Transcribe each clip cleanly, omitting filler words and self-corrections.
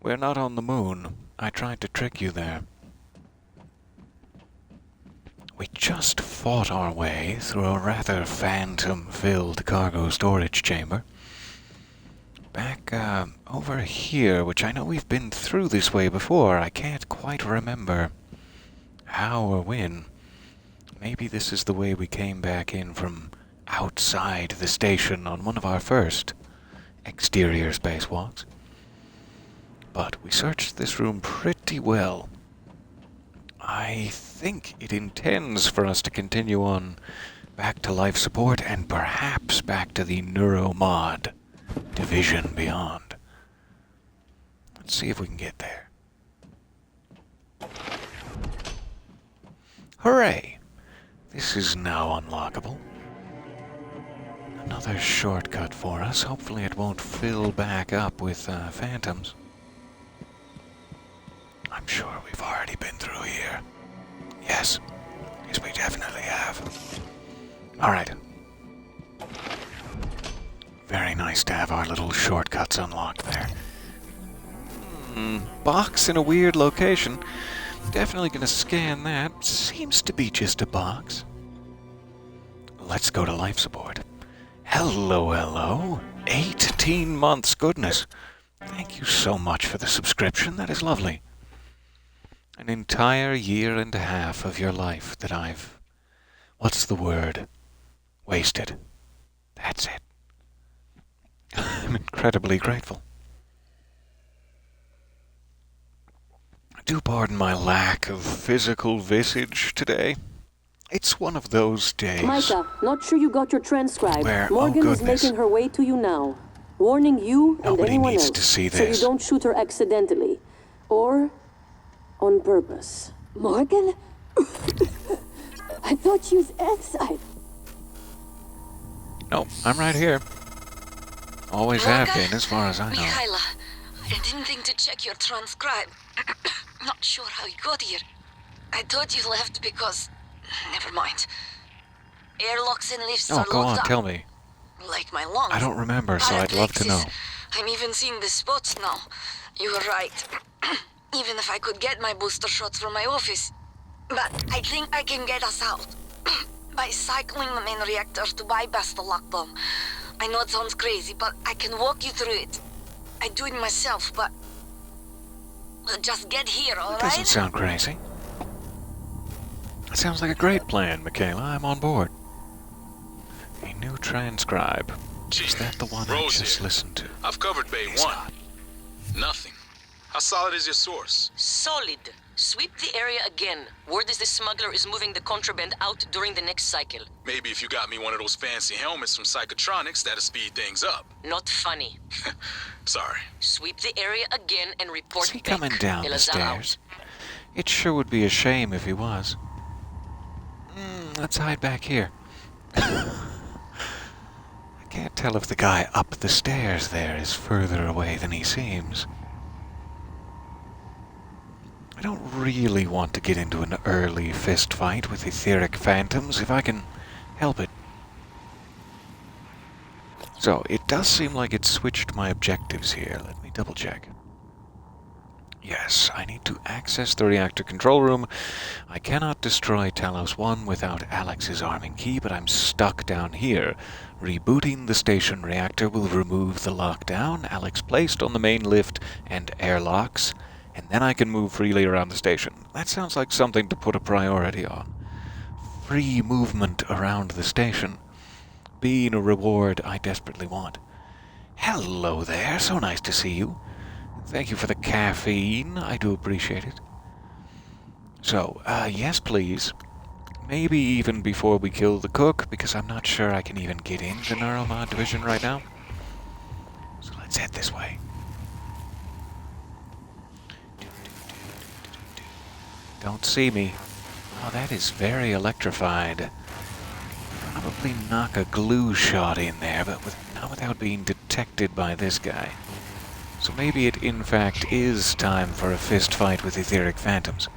We're not on the moon. I tried to trick you there. We just fought our way through a rather phantom-filled cargo storage chamber. Back over here, which I know we've been through this way before. I can't quite remember how or when. Maybe this is the way we came back in from outside the station on one of our first exterior spacewalks. But we searched this room pretty well. I think it intends for us to continue on back to life support and perhaps back to the neuromod division beyond. Let's see if we can get there. Hooray! This is now unlockable. Another shortcut for us. Hopefully it won't fill back up with phantoms. I'm sure we've already been through here. Yes. Yes, we definitely have. Alright. Very nice to have our little shortcuts unlocked there. Box in a weird location. Definitely gonna scan that. Seems to be just a box. Let's go to life support. Hello, hello. 18 months, goodness. Thank you so much for the subscription. That is lovely. An entire year and a half of your life that I've... what's the word? Wasted. That's it. I'm incredibly grateful. Do pardon my lack of physical visage today. It's one of those days... Micah, not sure you got your transcribe. Where, Morgan is making her way to you now. Warning you and Nobody anyone needs else, to see so you this. don't shoot her accidentally. Or on purpose. Morgan? I thought you was exiled. No, I'm right here. Always have been, as far as I know. Mikhaila, I didn't think to check your transcribe. Not sure how you got here. I thought you left because... Never mind. Airlocks and lifts Oh, are go on, locked up. tell me. Like my lungs. I don't remember, so I'd love to know. I'm even seeing the spots now. You were right. Even if I could get my booster shots from my office. But I think I can get us out. By cycling the main reactor to bypass the lockdown. I know it sounds crazy, but I can walk you through it. I do it myself, but... just get here, alright? Doesn't sound crazy. That sounds like a great plan, Mikhaila. I'm on board. A new transcribe. Is that the one I just listened to? I've covered Bay 1. Nothing. How solid is your source? Solid. Sweep the area again. Word is the smuggler is moving the contraband out during the next cycle. Maybe if you got me one of those fancy helmets from Psychotronics, that'll speed things up. Not funny. Sorry. Sweep the area again and report Is he back. coming down the Elazar out. stairs? It sure would be a shame if he was. Let's hide back here. I can't tell if the guy up the stairs there is further away than he seems. I don't really want to get into an early fist fight with etheric phantoms if I can help it. So, it does seem like it switched my objectives here. Let me double check. Yes, I need to access the reactor control room. I cannot destroy Talos 1 without Alex's arming key, but I'm stuck down here. Rebooting the station reactor will remove the lockdown Alex placed on the main lift and airlocks, and then I can move freely around the station. That sounds like something to put a priority on. Free movement around the station. Being a reward I desperately want. Hello there, so nice to see you. Thank you for the caffeine, I do appreciate it. So, yes please. Maybe even before we kill the cook, because I'm not sure I can even get into Neuromod Division right now. So let's head this way. Don't see me. Oh, that is very electrified. Probably knock a glue shot in there, but not without being detected by this guy. So maybe it in fact is time for a fist fight with etheric phantoms.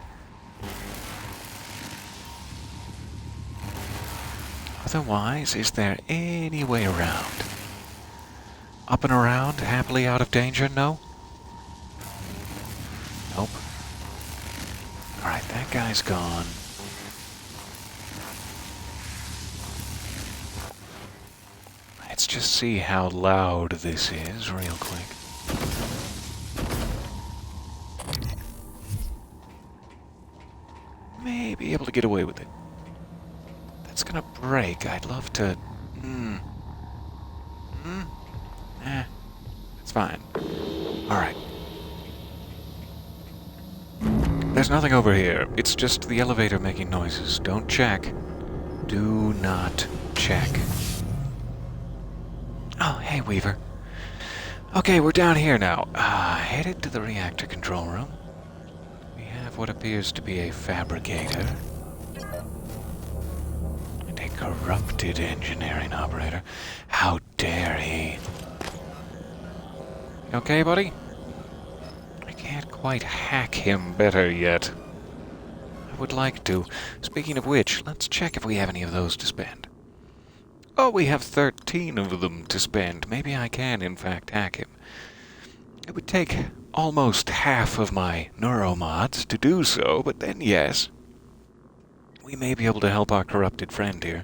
Otherwise, is there any way around? Up and around, happily out of danger, no? Nope. Alright, that guy's gone. Let's just see how loud this is real quick. May be able to get away with it. That's gonna break. I'd love to... It's fine. Alright. There's nothing over here. It's just the elevator making noises. Don't check. Do not check. Oh, hey, Weaver. Okay, we're down here now. Headed to the reactor control room. We have what appears to be a fabricator. And a corrupted engineering operator. How dare he? Okay, buddy? I can't quite hack him better yet. I would like to. Speaking of which, let's check if we have any of those to spend. Oh, we have 13 of them to spend. Maybe I can, in fact, hack him. It would take almost half of my neuromods to do so, but then yes, we may be able to help our corrupted friend here.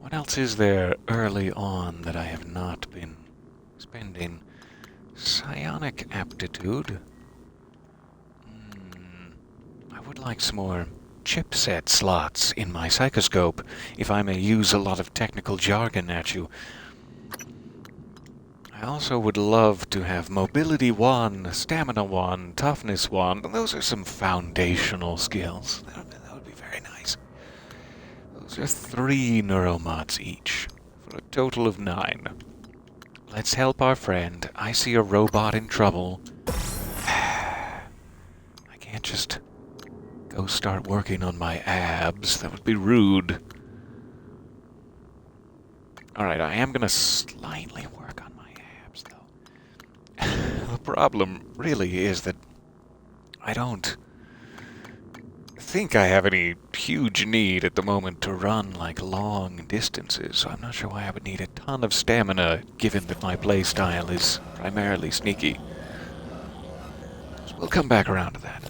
What else is there early on that I have not been spending? Psionic aptitude. I would like some more chipset slots in my psychoscope, if I may use a lot of technical jargon at you. I also would love to have mobility 1, stamina 1, toughness 1. Those are some foundational skills. That would be very nice. Those are 3 neuromods each, for a total of 9. Let's help our friend. I see a robot in trouble. I can't just go start working on my abs. That would be rude. Alright, I am gonna slightly work on my abs, though. The problem really is that I don't think I have any huge need at the moment to run like long distances, so I'm not sure why I would need a ton of stamina given that my playstyle is primarily sneaky. So we'll come back around to that.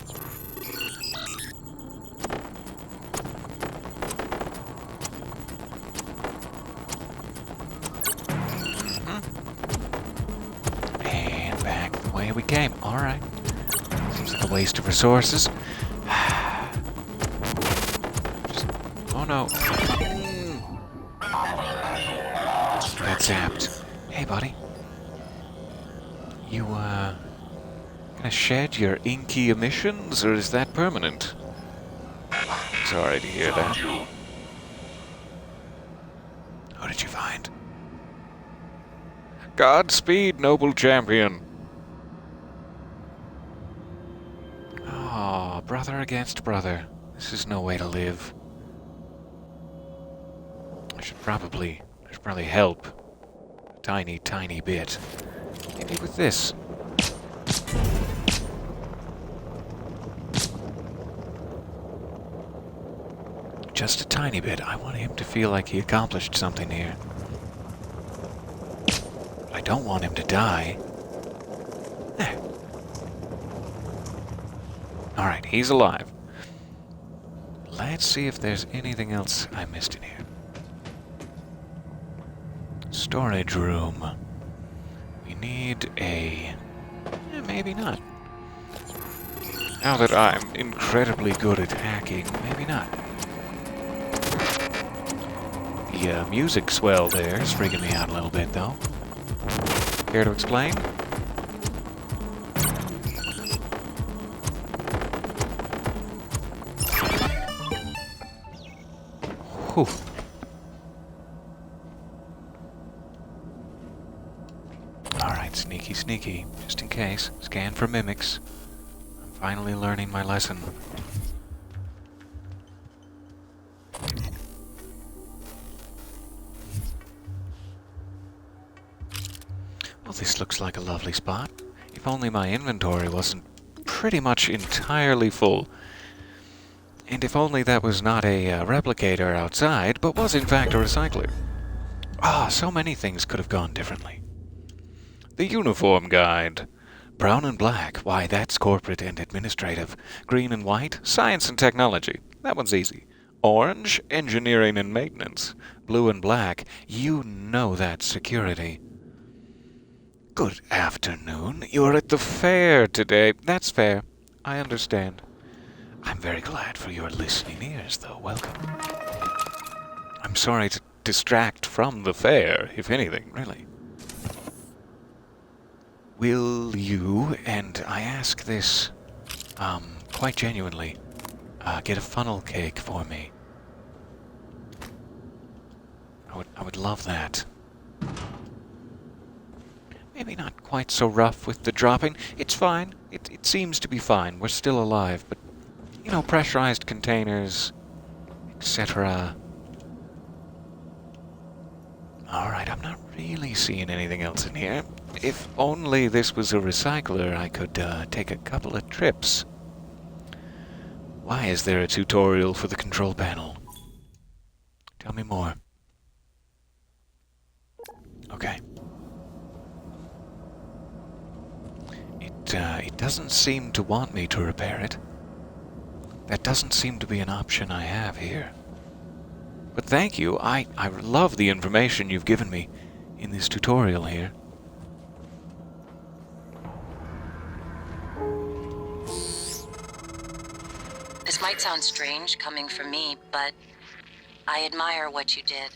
And back the way we came. Alright. Seems like a waste of resources. Oh no. Got zapped. Hey, buddy. You, gonna shed your inky emissions, or is that permanent? Sorry to hear that. Who did you find? Godspeed, noble champion. Oh, brother against brother. This is no way to live. I should probably help a tiny bit. Maybe with this. Just a tiny bit. I want him to feel like he accomplished something here. But I don't want him to die. There. Alright, he's alive. Let's see if there's anything else I missed in here. Storage room. We need a... maybe not. Now that I'm incredibly good at hacking, maybe not. The music swell there is freaking me out a little bit, though. Care to explain? Whew. Alright, sneaky. Just in case. Scan for mimics. I'm finally learning my lesson. Well, this looks like a lovely spot. If only my inventory wasn't pretty much entirely full. And if only that was not a replicator outside, but was in fact a recycler. Ah, so many things could have gone differently. The uniform guide. Brown and black, why that's corporate and administrative. Green and white, science and technology. That one's easy. Orange, engineering and maintenance. Blue and black, you know that's security. Good afternoon. You're at the fair today. That's fair. I understand. I'm very glad for your listening ears, though. Welcome. I'm sorry to distract from the fair, if anything, really. Will you, and I ask this, quite genuinely, get a funnel cake for me? I would love that. Maybe not quite so rough with the dropping. It's fine. It seems to be fine. We're still alive, but, you know, pressurized containers, etc. Alright, I'm not really seeing anything else in here. If only this was a recycler, I could take a couple of trips. Why is there a tutorial for the control panel? Tell me more. Okay. It doesn't seem to want me to repair it. That doesn't seem to be an option I have here. But thank you. I love the information you've given me in this tutorial here. This might sound strange coming from me, but I admire what you did.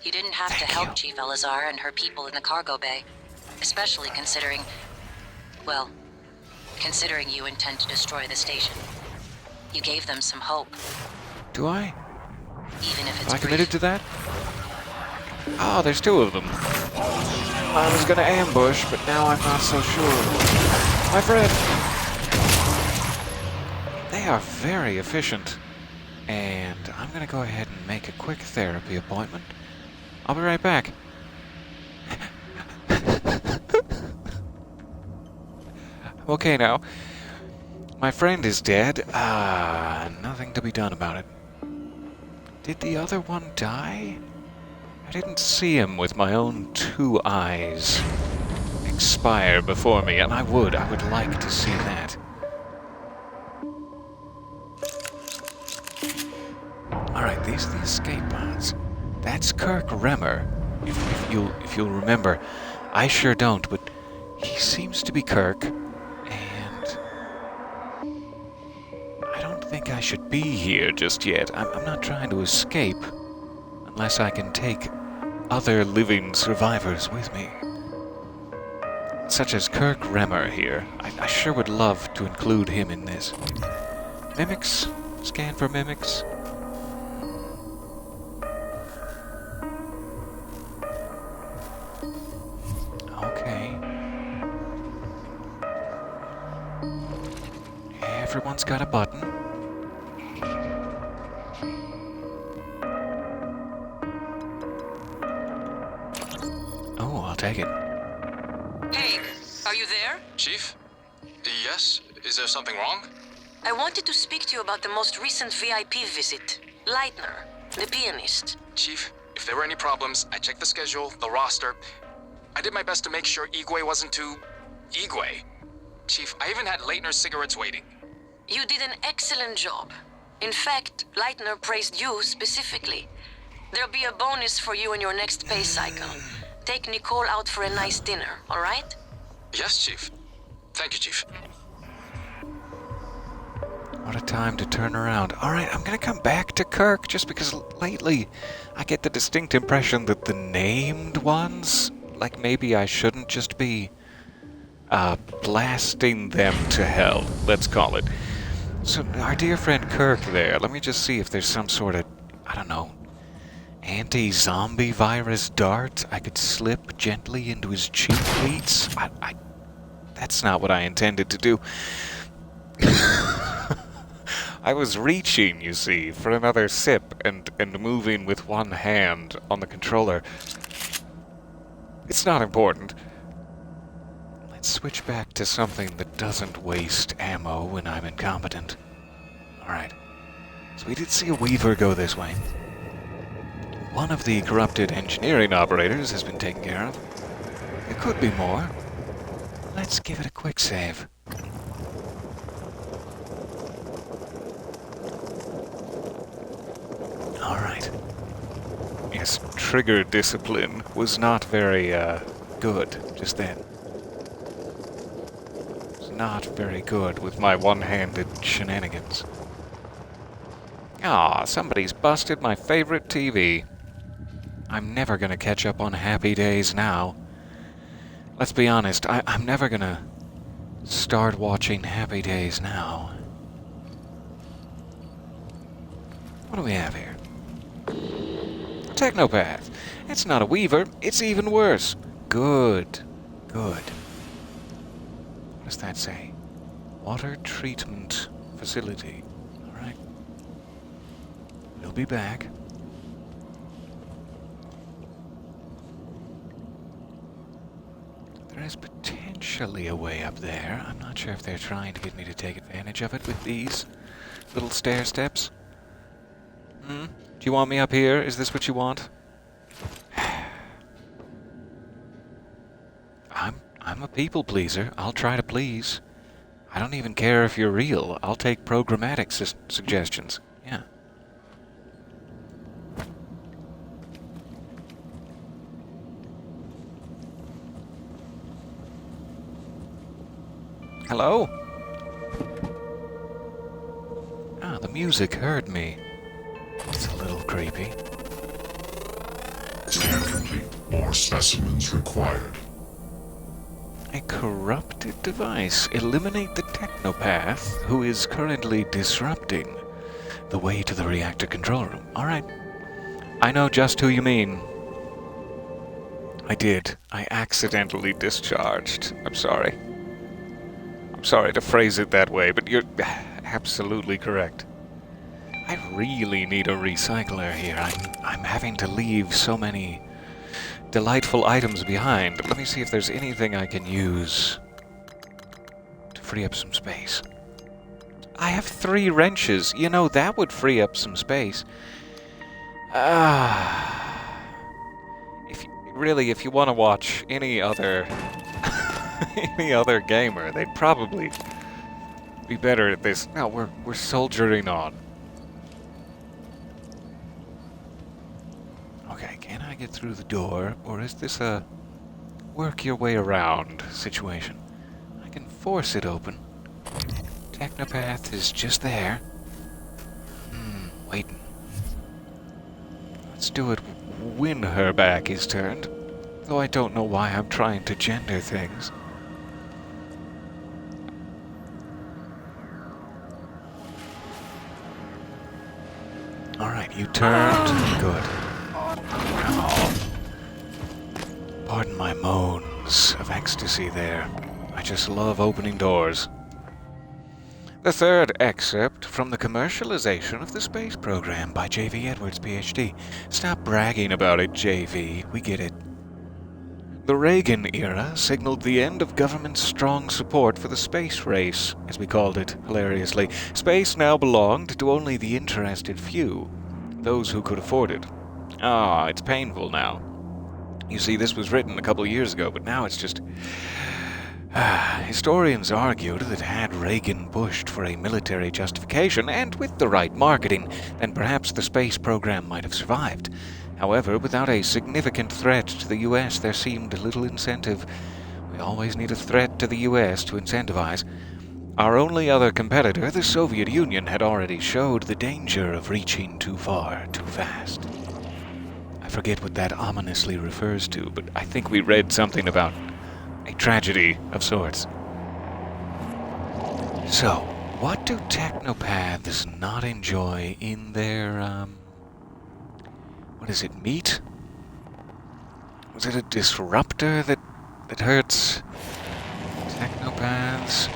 You didn't have to help Chief Elazar and her people in the cargo bay, especially considering you intend to destroy the station. You gave them some hope. Do I? Even if it's Am I committed brief. to that? Oh, there's two of them. I was gonna ambush, but now I'm not so sure. My friend! They are very efficient. And I'm gonna go ahead and make a quick therapy appointment. I'll be right back. I'm okay now. My friend is dead. Nothing to be done about it. Did the other one die? I didn't see him with my own two eyes expire before me, and I would like to see that. Alright, these are the escape pods. That's Kirk Remmer. If you'll remember. I sure don't, but he seems to be Kirk, and I don't think I should be here just yet. I'm not trying to escape unless I can take other living survivors with me. Such as Kirk Remmer here. I sure would love to include him in this. Mimics? Scan for mimics? Okay. Everyone's got a button. Oh, I'll take it. Hey, are you there? Chief? Yes? Is there something wrong? I wanted to speak to you about the most recent VIP visit. Leitner, the pianist. Chief, if there were any problems, I checked the schedule, the roster. I did my best to make sure Igwe wasn't too... Igwe? Chief, I even had Leitner's cigarettes waiting. You did an excellent job. In fact, Leitner praised you specifically. There'll be a bonus for you in your next pay cycle. Take Nicole out for a nice dinner, all right? Yes, Chief. Thank you, Chief. What a time to turn around. Alright, I'm gonna come back to Kirk just because lately I get the distinct impression that the named ones, like maybe I shouldn't just be blasting them to hell, let's call it. So our dear friend Kirk there, let me just see if there's some sort of, I don't know, anti-zombie virus dart I could slip gently into his cheek pleats. That's not what I intended to do. I was reaching, you see, for another sip and moving with one hand on the controller. It's not important. Let's switch back to something that doesn't waste ammo when I'm incompetent. Alright. So we did see a Weaver go this way. One of the corrupted engineering operators has been taken care of. There could be more. Let's give it a quick save. Alright. Yes, trigger discipline was not very, good just then. It was not very good with my one-handed shenanigans. Aw, somebody's busted my favorite TV. I'm never gonna catch up on Happy Days now. Let's be honest, I'm never gonna start watching Happy Days now. What do we have here? Technopath. It's not a weaver, it's even worse. Good. Good. What does that say? Water treatment facility. Alright. We'll be back. There is potentially a way up there. I'm not sure if they're trying to get me to take advantage of it with these little stair steps. Do you want me up here? Is this what you want? I'm a people pleaser. I'll try to please. I don't even care if you're real. I'll take programmatic suggestions. Yeah. Hello? Ah, the music heard me. It's a little creepy. Scan complete. More specimens required. A corrupted device. Eliminate the technopath who is currently disrupting the way to the reactor control room. Alright. I know just who you mean. I did. I accidentally discharged. I'm sorry. I'm sorry to phrase it that way, but you're absolutely correct. I really need a recycler here. I'm having to leave so many delightful items behind. Let me see if there's anything I can use to free up some space. I have 3 wrenches. You know, that would free up some space. If you want to watch any other any other gamer, they'd probably be better at this. No, we're soldiering on. Okay, can I get through the door, or is this a work your way around situation? I can force it open. Technopath is just there. Waiting. Let's do it when her back is turned. Though I don't know why I'm trying to gender things. Alright, you turned. Good. Oh. Pardon my moans of ecstasy there. I just love opening doors. The third excerpt from the commercialization of the space program by J.V. Edwards, Ph.D. Stop bragging about it, J.V. We get it. The Reagan era signaled the end of government's strong support for the space race, as we called it, hilariously. Space now belonged to only the interested few, those who could afford it. Ah, it's painful now. You see, this was written a couple of years ago, but now it's just... Historians argued that had Reagan pushed for a military justification, and with the right marketing, then perhaps the space program might have survived. However, without a significant threat to the U.S., there seemed little incentive. We always need a threat to the U.S. to incentivize. Our only other competitor, the Soviet Union, had already showed the danger of reaching too far, too fast. I forget what that ominously refers to, but I think we read something about a tragedy of sorts. So, what do technopaths not enjoy in their, what is it, meat? Was it a disruptor that hurts technopaths?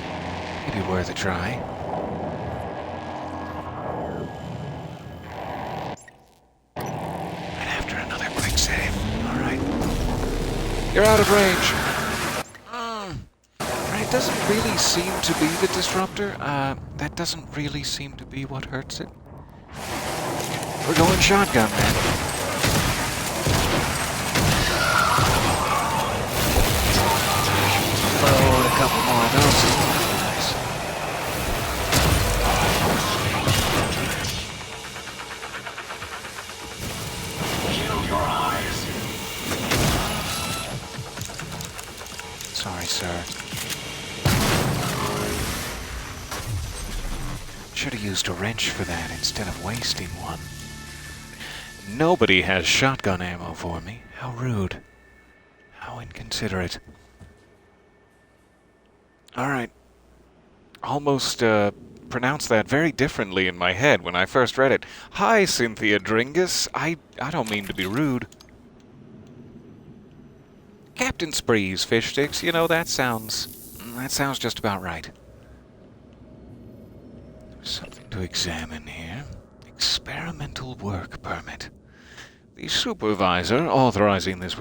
Maybe worth a try. And after another quick save. Alright. You're out of range. It doesn't really seem to be the disruptor. That doesn't really seem to be what hurts it. We're going shotgun, man. Load. couple more of those. That'd be nice. Sorry, sir. Should have used a wrench for that instead of wasting one. Nobody has shotgun ammo for me. How rude. How inconsiderate. Alright. Almost pronounced that very differently in my head when I first read it. Hi, Cynthia Dringus. I don't mean to be rude. Captain Spree's fish sticks, you know, that sounds just about right. Something to examine here. Experimental work permit. The supervisor authorizing this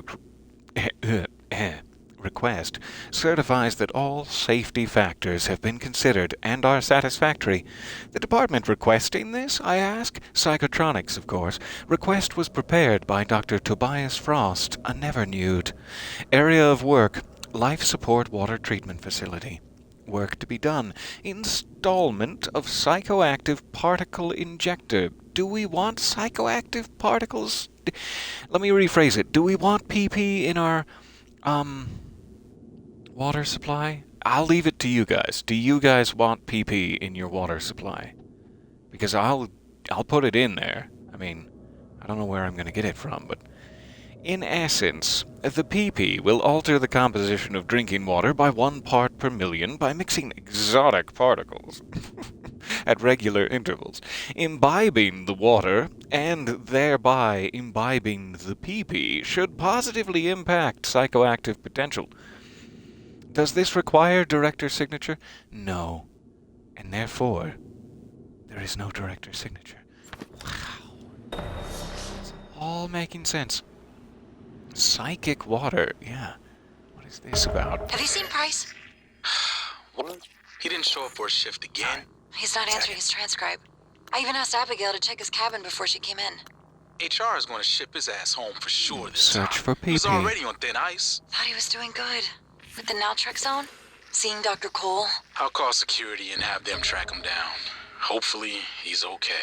request certifies that all safety factors have been considered and are satisfactory. The department requesting this, I ask? Psychotronics, of course. Request was prepared by Dr. Tobias Frost, a never-nude. Area of work, life support water treatment facility. Work to be done. Installment of psychoactive particle injector. Do we want psychoactive particles? Let me rephrase it. Do we want PP in our, water supply? I'll leave it to you guys. Do you guys want PP in your water supply? Because I'll put it in there. I mean, I don't know where I'm going to get it from, but in essence, the PP will alter the composition of drinking water by 1 part per million by mixing exotic particles at regular intervals, imbibing the water, and thereby imbibing the PP should positively impact psychoactive potential. Does this require director's signature? No. And therefore, there is no director's signature. Wow. It's all making sense. Psychic water, yeah. What is this about? Have you seen Price? What? He didn't show up for a shift again? He's not answering his transcribe. I even asked Abigail to check his cabin before she came in. HR is going to ship his ass home for sure this Search time. for He was PP. already on thin ice. Thought he was doing good. With the naltrexone? Seeing Dr. Cole? I'll call security and have them track him down. Hopefully, he's okay.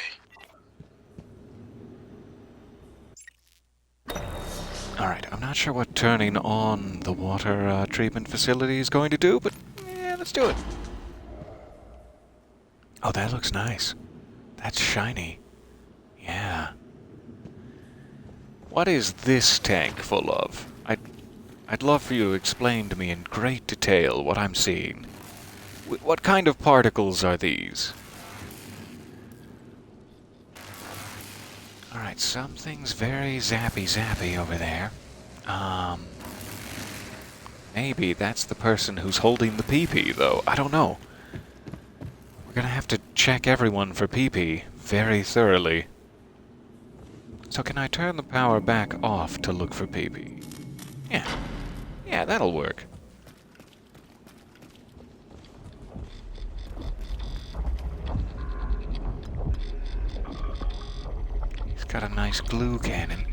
Alright, I'm not sure what turning on the water treatment facility is going to do, but yeah, let's do it. Oh, that looks nice. That's shiny. Yeah. What is this tank full of? I'd love for you to explain to me in great detail what I'm seeing. What kind of particles are these? Alright, something's very zappy over there. Maybe that's the person who's holding the PP, though. I don't know. We're gonna have to check everyone for PP very thoroughly. So can I turn the power back off to look for PP? Yeah. Yeah, that'll work. He's got a nice glue cannon.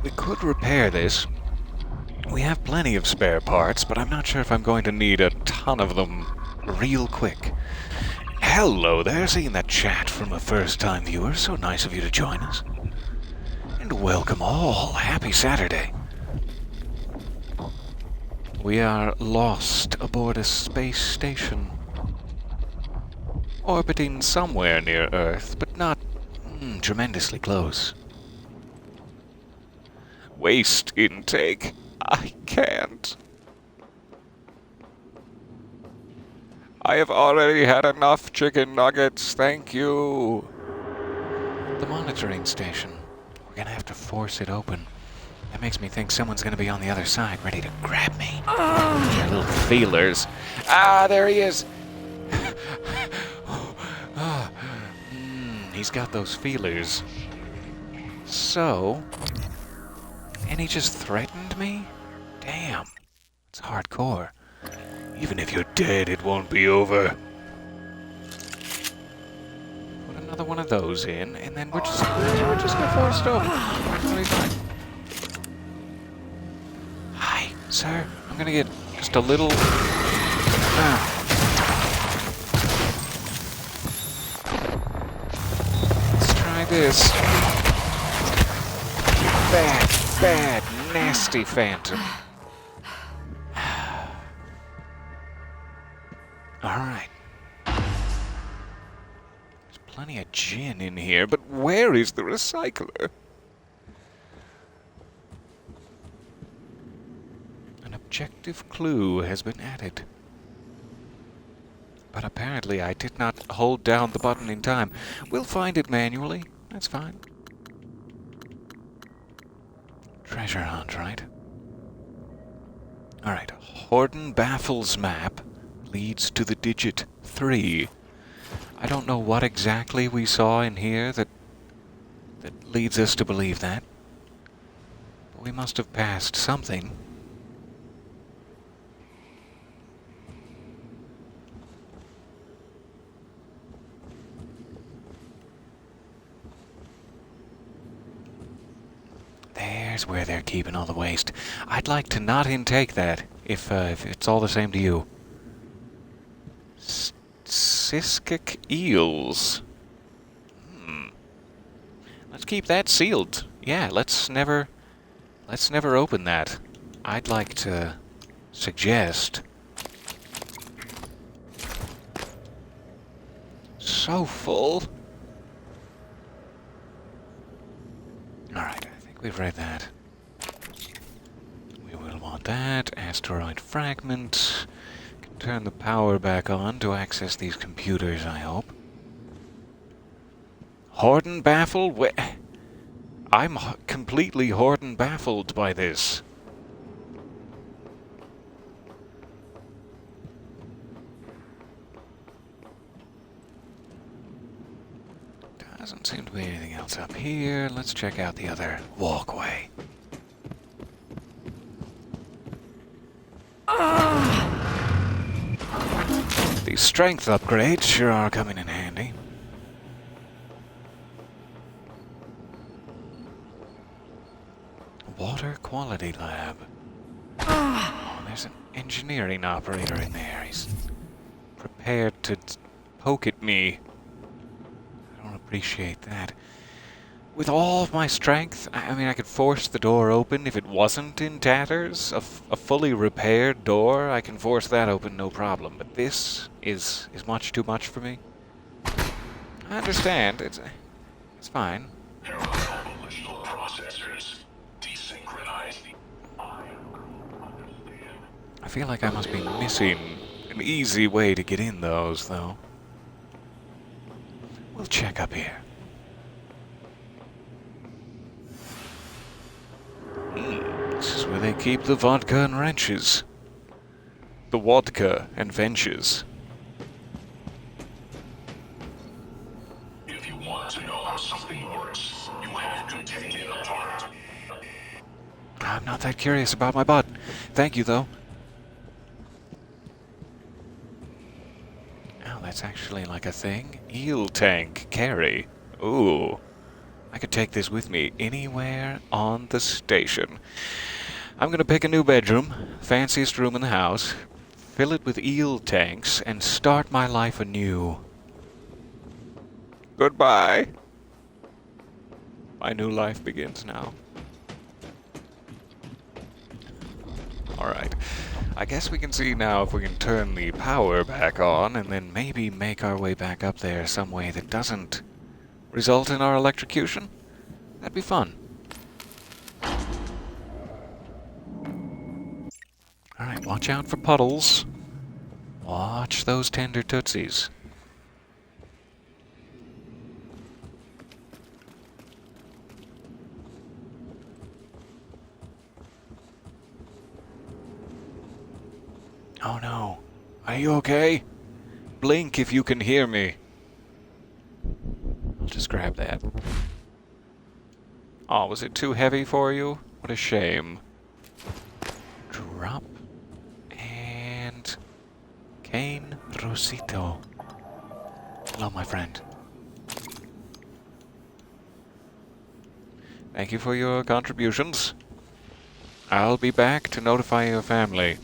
We could repair this. We have plenty of spare parts, but I'm not sure if I'm going to need a ton of them real quick. Hello there, seeing that chat from a first-time viewer. So nice of you to join us. And welcome all. Happy Saturday. We are lost aboard a space station. Orbiting somewhere near Earth, but not tremendously close. Waste intake. I can't. I have already had enough chicken nuggets, thank you. The monitoring station. We're gonna have to force it open. That makes me think someone's gonna be on the other side, ready to grab me. Their little feelers. Ah, there he is. He's got those feelers. So, and he just threatened me? Damn, it's hardcore. Even if you're dead, it won't be over. Put another one of those in, and then we're just gonna force it open. It'll be fine. Hi, sir. I'm gonna get just a little Let's try this. Bad, nasty phantom. Alright. There's plenty of gin in here, but where is the recycler? An objective clue has been added. But apparently I did not hold down the button in time. We'll find it manually. That's fine. Treasure hunt, right? Alright. Horden Baffles map leads to the digit 3. I don't know what exactly we saw in here that leads us to believe that. But we must have passed something. There's where they're keeping all the waste. I'd like to not intake that, if it's all the same to you. Siskic eels. Let's keep that sealed. Yeah, let's never open that. I'd like to suggest... So full. Alright, I think we've read that. We will want that. Asteroid fragment. Can turn the power back on to access these computers, I hope. Horden baffled? I'm completely Horden baffled by this. Doesn't seem to be anything else up here. Let's check out the other walkway. These strength upgrades sure are coming in handy. Water quality lab. Oh, there's an engineering operator in there. He's prepared to poke at me. I don't appreciate that. With all of my strength, I mean, I could force the door open if it wasn't in tatters. A fully repaired door, I can force that open, no problem. But this is much too much for me. I understand. It's fine. Parallel processors desynchronized. I feel like I must be missing an easy way to get in those, though. We'll check up here. This is where they keep the vodka and wrenches. The vodka and ventures. If you want to know how something works, you have to take it apart. I'm not that curious about my butt. Thank you, though. Oh, that's actually like a thing. Eel tank carry. Ooh. I could take this with me anywhere on the station. I'm gonna pick a new bedroom, fanciest room in the house, fill it with eel tanks, and start my life anew. Goodbye. My new life begins now. Alright. I guess we can see now if we can turn the power back on and then maybe make our way back up there some way that doesn't result in our electrocution? That'd be fun. Alright, watch out for puddles. Watch those tender tootsies. Oh no. Are you okay? Blink if you can hear me. I'll just grab that. Oh, was it too heavy for you? What a shame. Drop. And... Cane Rosito. Hello, my friend. Thank you for your contributions. I'll be back to notify your family.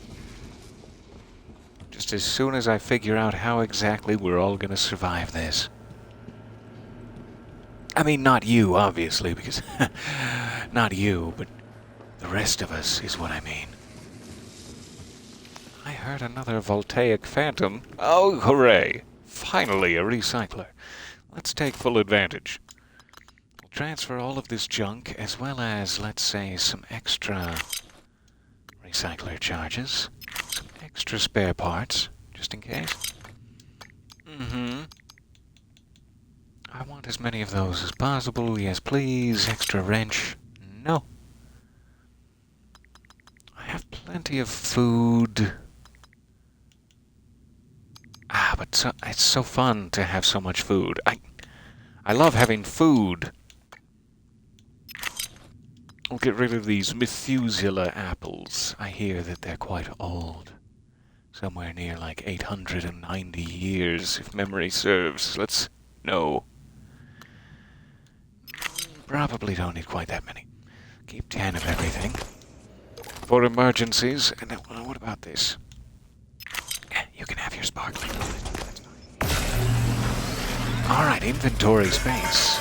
Just just as soon as I figure out how exactly we're all gonna survive this. I mean, not you, obviously, because... not you, but the rest of us is what I mean. I heard another voltaic phantom. Oh, hooray! Finally, a recycler. Let's take full advantage. We'll transfer all of this junk, as well as, let's say, some extra recycler charges. Some extra spare parts, just in case. I want as many of those as possible. Yes, please. Extra wrench. No. I have plenty of food. But it's so fun to have so much food. I love having food. I'll get rid of these Methuselah apples. I hear that they're quite old. Somewhere near like 890 years, if memory serves. No. Probably don't need quite that many. Keep 10 of everything. For emergencies. And what about this? You can have your sparkling. Alright, inventory space.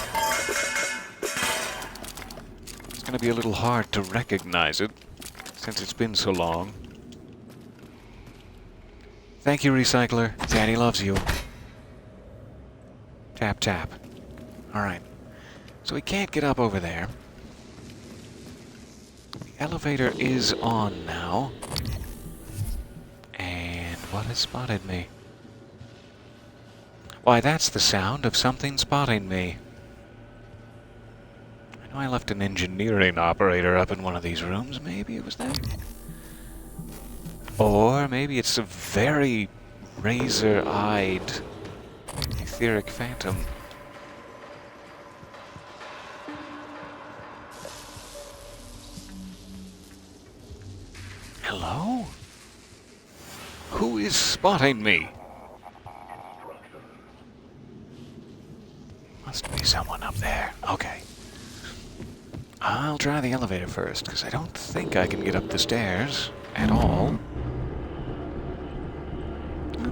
It's gonna be a little hard to recognize it, since it's been so long. Thank you, recycler. Daddy loves you. Tap, tap. Alright. So we can't get up over there. The elevator is on now. And what has spotted me? Why, that's the sound of something spotting me. I know I left an engineering operator up in one of these rooms. Maybe it was that. Or maybe it's a very razor-eyed etheric phantom. Hello? Who is spotting me? Must be someone up there. Okay. I'll try the elevator first, because I don't think I can get up the stairs at all.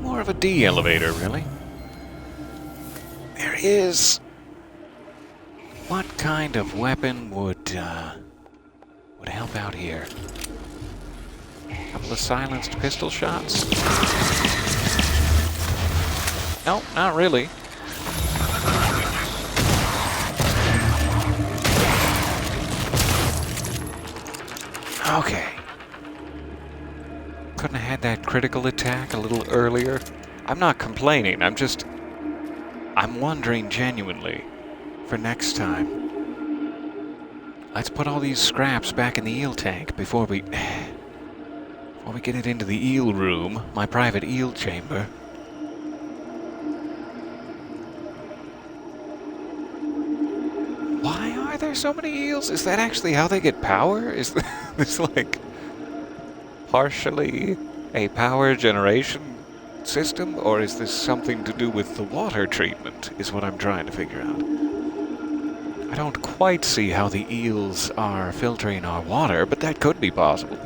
More of a D elevator, really. There is... What kind of weapon would help out here? A couple of silenced pistol shots? No, not really. Okay. Couldn't have had that critical attack a little earlier. I'm not complaining, I'm wondering genuinely for next time. Let's put all these scraps back in the eel tank before we get it into the eel room, my private eel chamber. Why are there so many eels? Is that actually how they get power? Is this like partially a power generation system? Or is this something to do with the water treatment, is what I'm trying to figure out. I don't quite see how the eels are filtering our water, but that could be possible.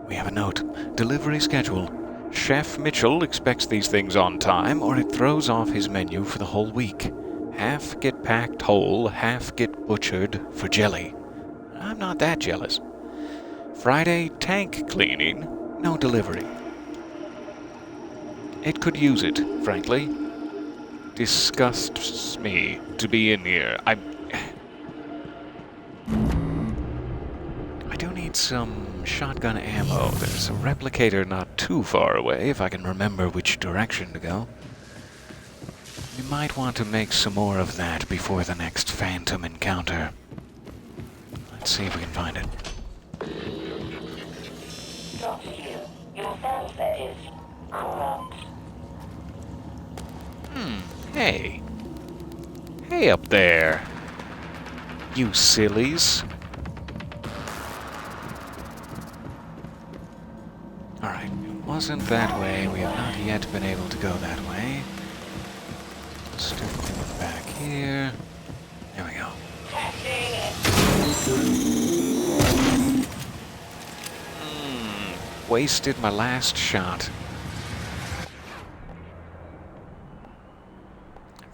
We have a note. Delivery schedule. Chef Mitchell expects these things on time, or it throws off his menu for the whole week. Half get packed whole, half get butchered for jelly. I'm not that jealous. Friday, tank cleaning, no delivery. It could use it, frankly. Disgusts me to be in here. I do need some shotgun ammo. There's a replicator not too far away, if I can remember which direction to go. We might want to make some more of that before the next phantom encounter. Let's see if we can find it. Your sensor is corrupt. Hey. Hey up there. You sillies. Alright, it wasn't that way. We have not yet been able to go that way. Stick it back here. There we go. wasted my last shot.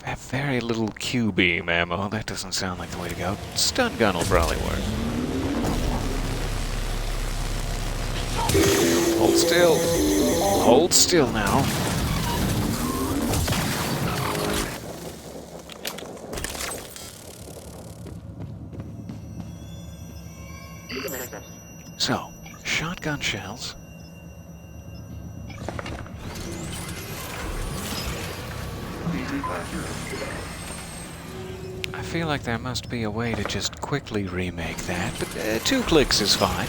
I have very little Q-beam ammo. That doesn't sound like the way to go. Stun gun will probably work. Hold still. Hold still now. So, shotgun shells. I feel like there must be a way to just quickly remake that, but 2 clicks is fine.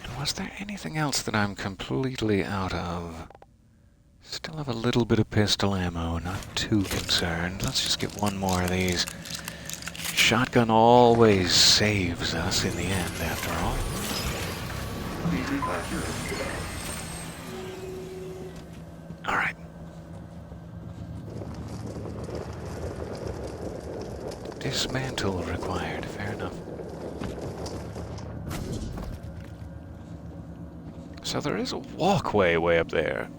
And was there anything else that I'm completely out of? Still have a little bit of pistol ammo, not too concerned. Let's just get one more of these. Shotgun always saves us in the end, after all. Alright. Dismantle required, fair enough. So there is a walkway way up there.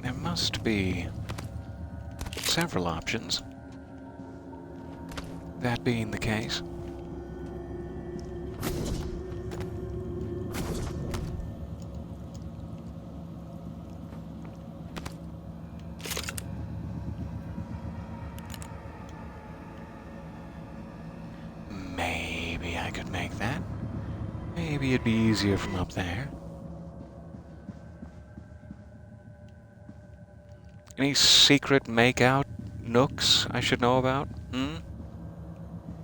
There must be several options. That being the case. Maybe I could make that. Maybe it'd be easier from up there. Any secret make-out nooks I should know about?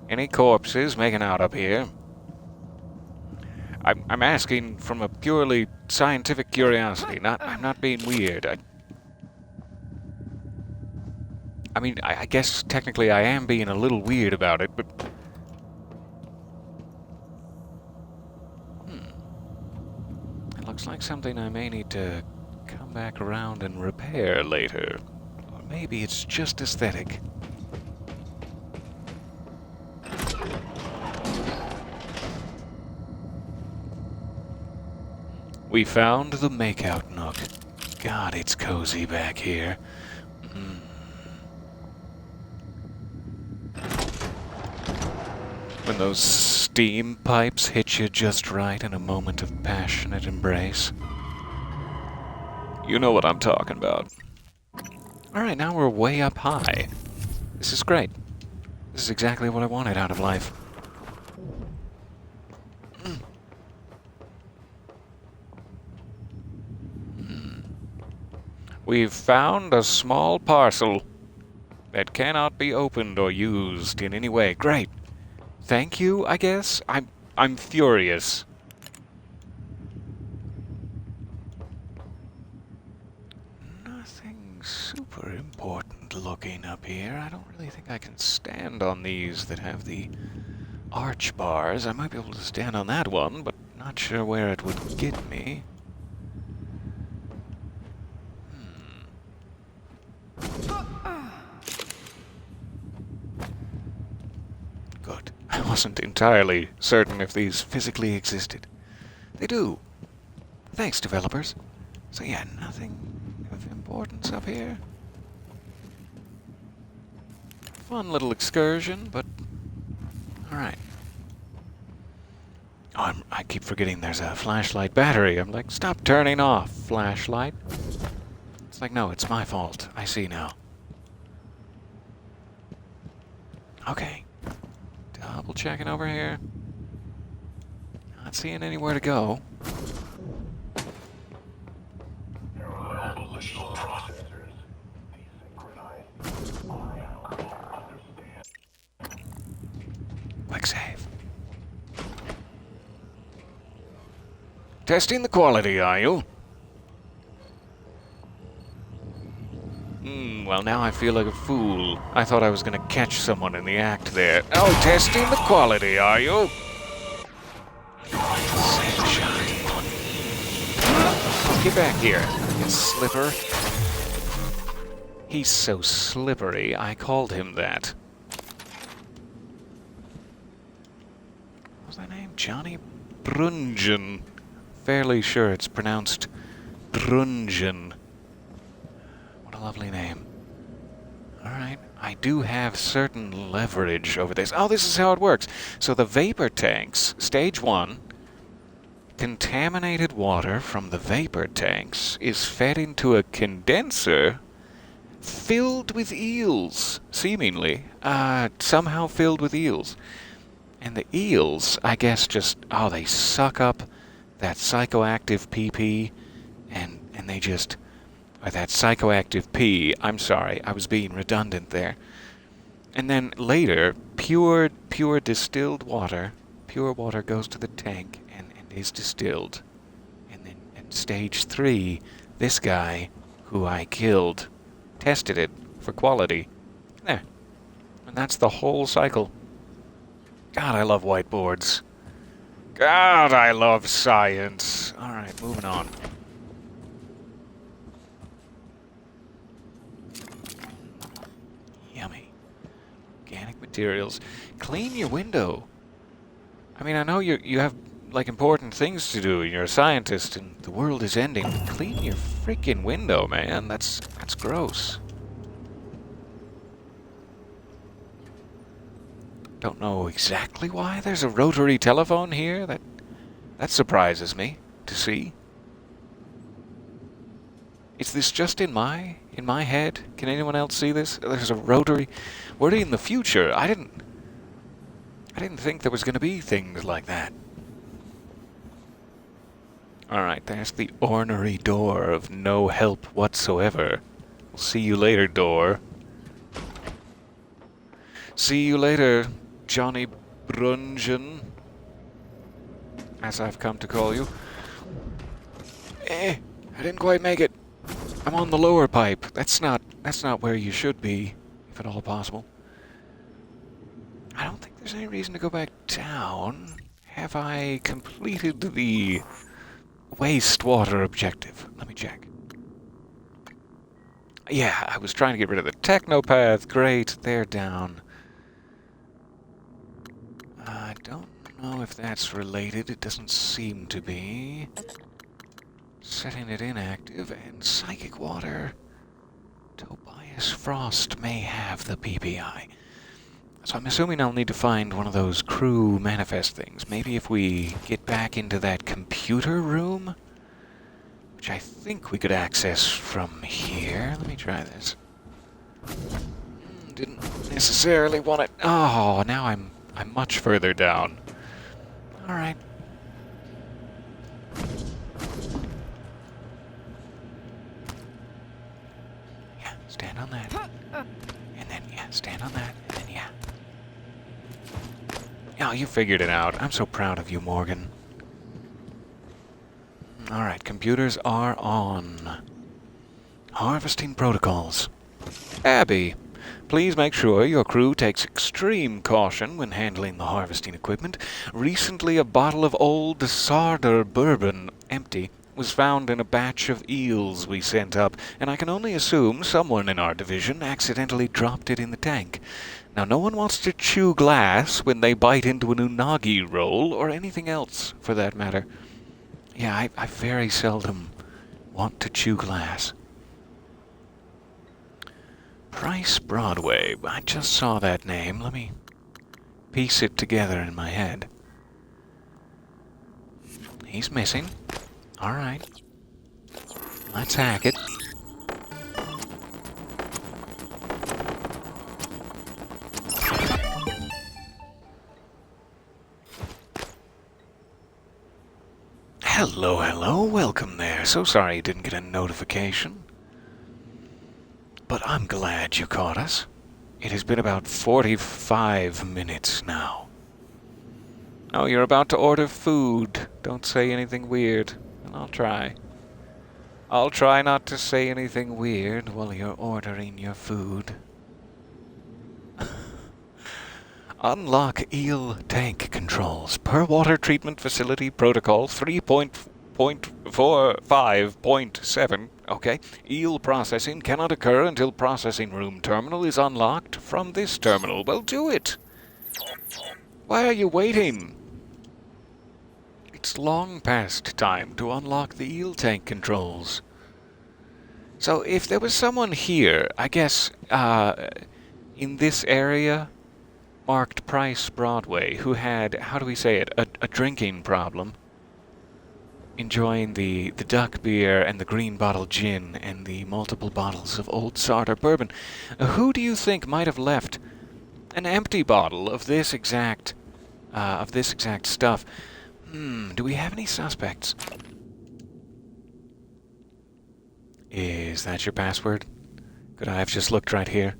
Any corpses making out up here? I'm asking from a purely scientific curiosity. I'm not being weird. I mean, I guess technically I am being a little weird about it, but... It looks like something I may need to come back around and repair later. Or maybe it's just aesthetic. We found the makeout nook. God, it's cozy back here. When those steam pipes hit you just right in a moment of passionate embrace. You know what I'm talking about. Alright, now we're way up high. This is great. This is exactly what I wanted out of life. We've found a small parcel that cannot be opened or used in any way. Great. Thank you, I guess? I'm furious. Nothing super important looking up here. I don't really think I can stand on these that have the arch bars. I might be able to stand on that one, but not sure where it would get me. Good. I wasn't entirely certain if these physically existed. They do. Thanks, developers. So yeah, nothing of importance up here. Fun little excursion, but... Alright. Oh, I keep forgetting there's a flashlight battery. I'm like, stop turning off, flashlight. It's like, no, it's my fault. I see now. Okay. Double checking over here. Not seeing anywhere to go. Quick save. Testing the quality, are you? Well, now I feel like a fool. I thought I was gonna catch someone in the act there. Oh, testing the quality, are you? Same shot. Get back here, you slipper. He's so slippery, I called him that. Johnny Brunjan. Fairly sure it's pronounced Brunjan. What a lovely name. Alright, I do have certain leverage over this. Oh, this is how it works. So the vapor tanks, stage 1, contaminated water from the vapor tanks is fed into a condenser filled with eels, seemingly. Somehow filled with eels. And the eels, I guess, just, they suck up that psychoactive PP, and they just, or that psychoactive pee, I'm sorry, I was being redundant there. And then later, pure distilled water, pure water goes to the tank and is distilled. And then at stage 3, this guy, who I killed, tested it for quality. There. And that's the whole cycle. God, I love whiteboards. God, I love science. Alright, moving on. Yummy. Organic materials. Clean your window. I mean, I know you have, like, important things to do. You're a scientist and the world is ending. Clean your freaking window, man. That's gross. Don't know exactly why there's a rotary telephone here. That surprises me to see. Is this just in my head? Can anyone else see this? There's a rotary. We're in the future. I didn't think there was going to be things like that. Alright, there's the ornery door of no help whatsoever. We'll see you later, door. See you later, Johnny Brunjan, as I've come to call you. I didn't quite make it. I'm on the lower pipe. That's not where you should be, if at all possible. I don't think there's any reason to go back down. Have I completed the wastewater objective? Let me check. Yeah, I was trying to get rid of the technopath. Great, they're down. I don't know if that's related. It doesn't seem to be. Setting it inactive, and psychic water. Tobias Frost may have the PPI. So I'm assuming I'll need to find one of those crew manifest things. Maybe if we get back into that computer room, which I think we could access from here. Let me try this. Didn't necessarily want it. Oh, now I'm much further down. Alright. Yeah, stand on that. And then, yeah, stand on that. And then, yeah. Oh, you figured it out. I'm so proud of you, Morgan. Alright, computers are on. Harvesting protocols. Abby, please make sure your crew takes extreme caution when handling the harvesting equipment. Recently, a bottle of old Sarder bourbon, empty, was found in a batch of eels we sent up, and I can only assume someone in our division accidentally dropped it in the tank. Now, no one wants to chew glass when they bite into an unagi roll, or anything else, for that matter. Yeah, I very seldom want to chew glass. Price Broadway. I just saw that name. Let me piece it together in my head. He's missing. Alright. Let's hack it. Hello, welcome there. So sorry you didn't get a notification. But I'm glad you caught us. It has been about 45 minutes now. Oh, you're about to order food. Don't say anything weird, and I'll try. I'll try not to say anything weird while you're ordering your food. Unlock eel tank controls. Per water treatment facility protocol 3.45.7. Okay. Eel processing cannot occur until processing room terminal is unlocked from this terminal. Well, do it. Why are you waiting? It's long past time to unlock the eel tank controls. So if there was someone here, I guess, in this area, marked Price Broadway, who had, how do we say it, a drinking problem, enjoying the duck beer and the green bottle gin and the multiple bottles of Old Sartor bourbon, who do you think might have left an empty bottle of this exact stuff? Do we have any suspects? Is that your password? Could I have just looked right here?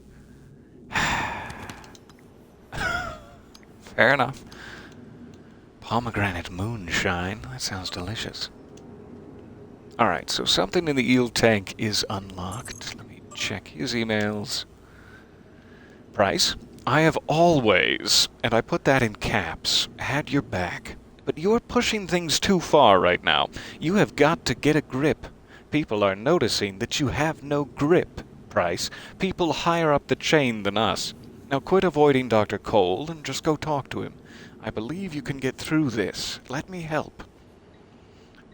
Fair enough. Pomegranate moonshine. That sounds delicious. Alright, so something in the eel tank is unlocked. Let me check his emails. Price, I have always, and I put that in caps, had your back. But you're pushing things too far right now. You have got to get a grip. People are noticing that you have no grip, Price. People higher up the chain than us. Now quit avoiding Dr. Cole and just go talk to him. I believe you can get through this. Let me help.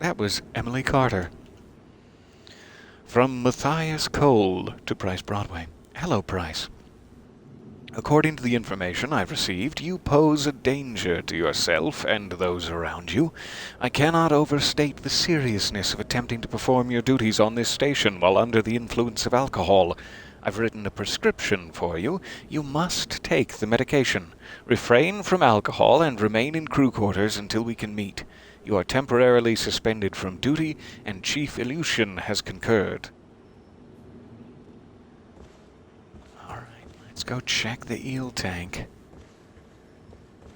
That was Emily Carter. From Matthias Cole to Price Broadway. Hello, Price. According to the information I've received, you pose a danger to yourself and those around you. I cannot overstate the seriousness of attempting to perform your duties on this station while under the influence of alcohol. I've written a prescription for you. You must take the medication. Refrain from alcohol and remain in crew quarters until we can meet. You are temporarily suspended from duty, and Chief Illusion has concurred. Let's go check the eel tank.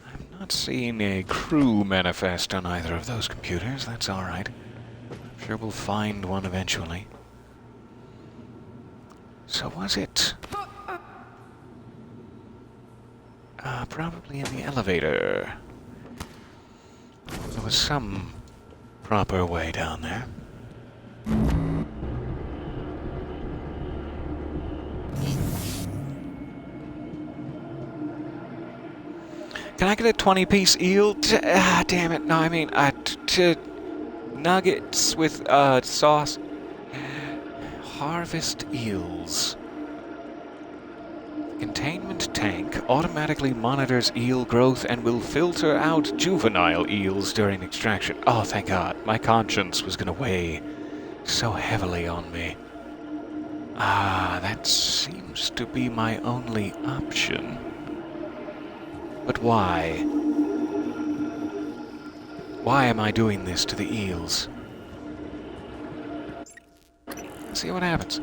I'm not seeing a crew manifest on either of those computers. That's alright. I'm sure we'll find one eventually. So was it... probably in the elevator. There was some proper way down there. Can I get a 20-piece eel? Damn it. No, I mean, nuggets with, sauce. Harvest eels. The containment tank automatically monitors eel growth and will filter out juvenile eels during extraction. Oh, thank God. My conscience was going to weigh so heavily on me. That seems to be my only option. But why? Why am I doing this to the eels? Let's see what happens.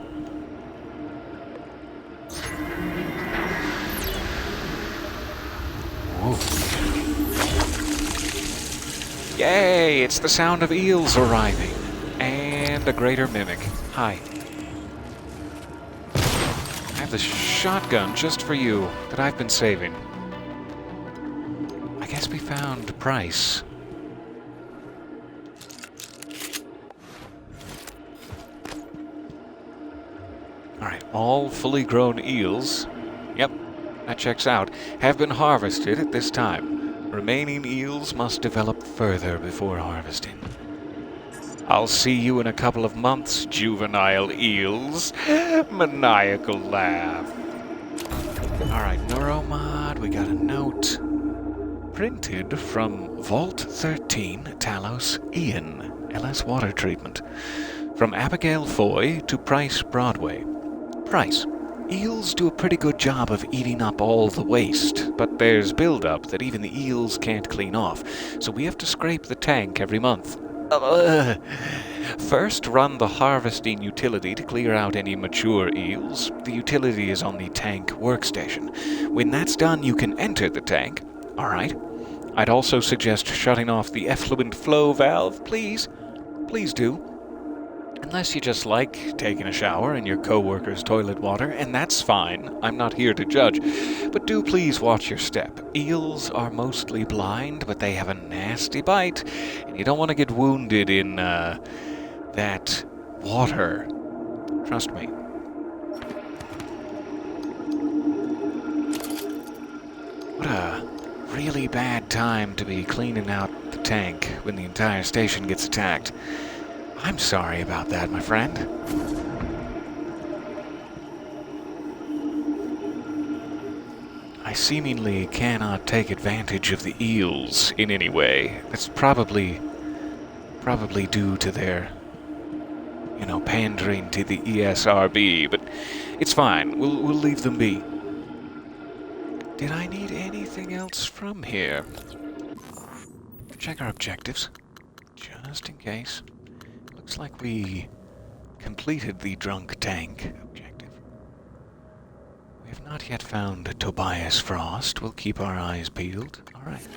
Whoa. Yay! It's the sound of eels arriving. And a greater mimic. Hi. I have the shotgun just for you that I've been saving. I guess we found Price. Alright, all fully grown eels, yep, that checks out, have been harvested at this time. Remaining eels must develop further before harvesting. I'll see you in a couple of months, juvenile eels. Maniacal laugh. Alright, Neuromod, we got a note. Printed from Vault 13, Talos, Ian, LS Water Treatment. From Abigail Foy to Price Broadway. Price, eels do a pretty good job of eating up all the waste, but there's buildup that even the eels can't clean off, so we have to scrape the tank every month. First, run the harvesting utility to clear out any mature eels. The utility is on the tank workstation. When that's done, you can enter the tank. Alright. I'd also suggest shutting off the effluent flow valve, please. Please do. Unless you just like taking a shower in your co-worker's toilet water, and that's fine. I'm not here to judge. But do please watch your step. Eels are mostly blind, but they have a nasty bite, and you don't want to get wounded in, that water. Trust me. What a really bad time to be cleaning out the tank when the entire station gets attacked. I'm sorry about that, my friend. I seemingly cannot take advantage of the eels in any way. That's probably due to their, pandering to the ESRB, but it's fine. We'll leave them be. Did I need anything else from here? Check our objectives, just in case. Looks like we completed the drunk tank objective. We have not yet found Tobias Frost. We'll keep our eyes peeled. Alright.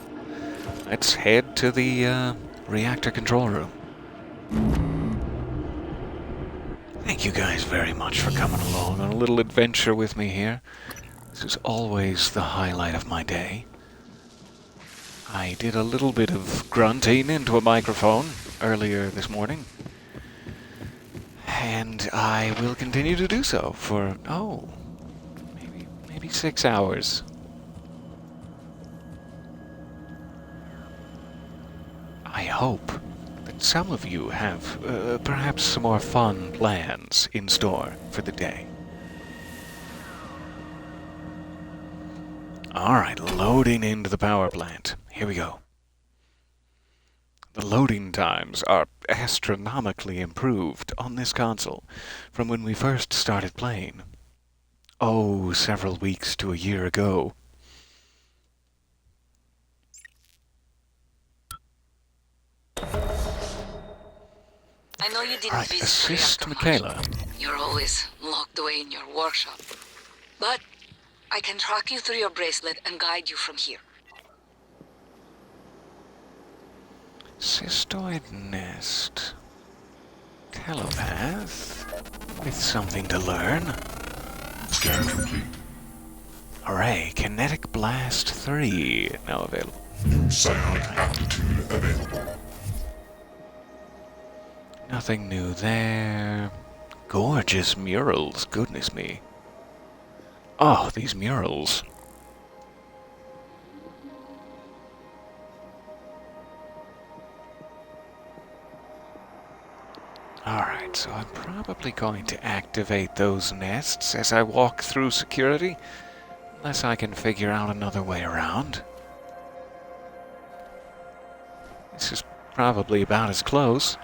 Let's head to the reactor control room. Thank you guys very much for coming along on a little adventure with me here. This is always the highlight of my day. I did a little bit of grunting into a microphone earlier this morning. And I will continue to do so for, maybe 6 hours. I hope that some of you have perhaps some more fun plans in store for the day. Alright, loading into the power plant. Here we go. The loading times are astronomically improved on this console from when we first started playing. Oh, several weeks to a year ago. I know you didn't Right, visit assist the reactor Mikhaila. much. You're always locked away in your workshop. But I can track you through your bracelet and guide you from here. Cystoid nest. Telepath. With something to learn. Scan complete. Hooray, Kinetic Blast 3 now available. New psionic aptitude available. Nothing new there. Gorgeous murals, goodness me. Oh, these murals. Alright, so I'm probably going to activate those nests as I walk through security, unless I can figure out another way around. This is probably about as close.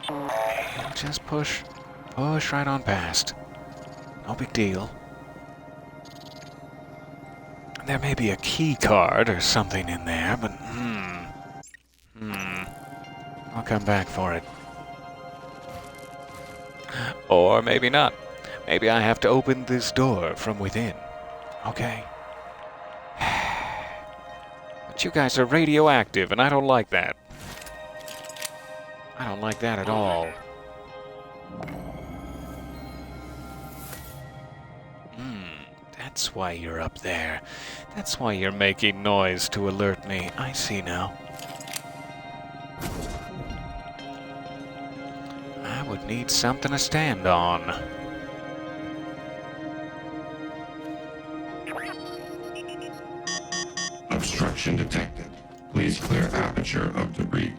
And just push right on past. No big deal. There may be a key card or something in there, but I'll come back for it. Or maybe not. Maybe I have to open this door from within. Okay. But you guys are radioactive, and I don't like that. I don't like that at all. That's why you're up there. That's why you're making noise to alert me. I see now. I would need something to stand on. Obstruction detected. Please clear aperture of debris.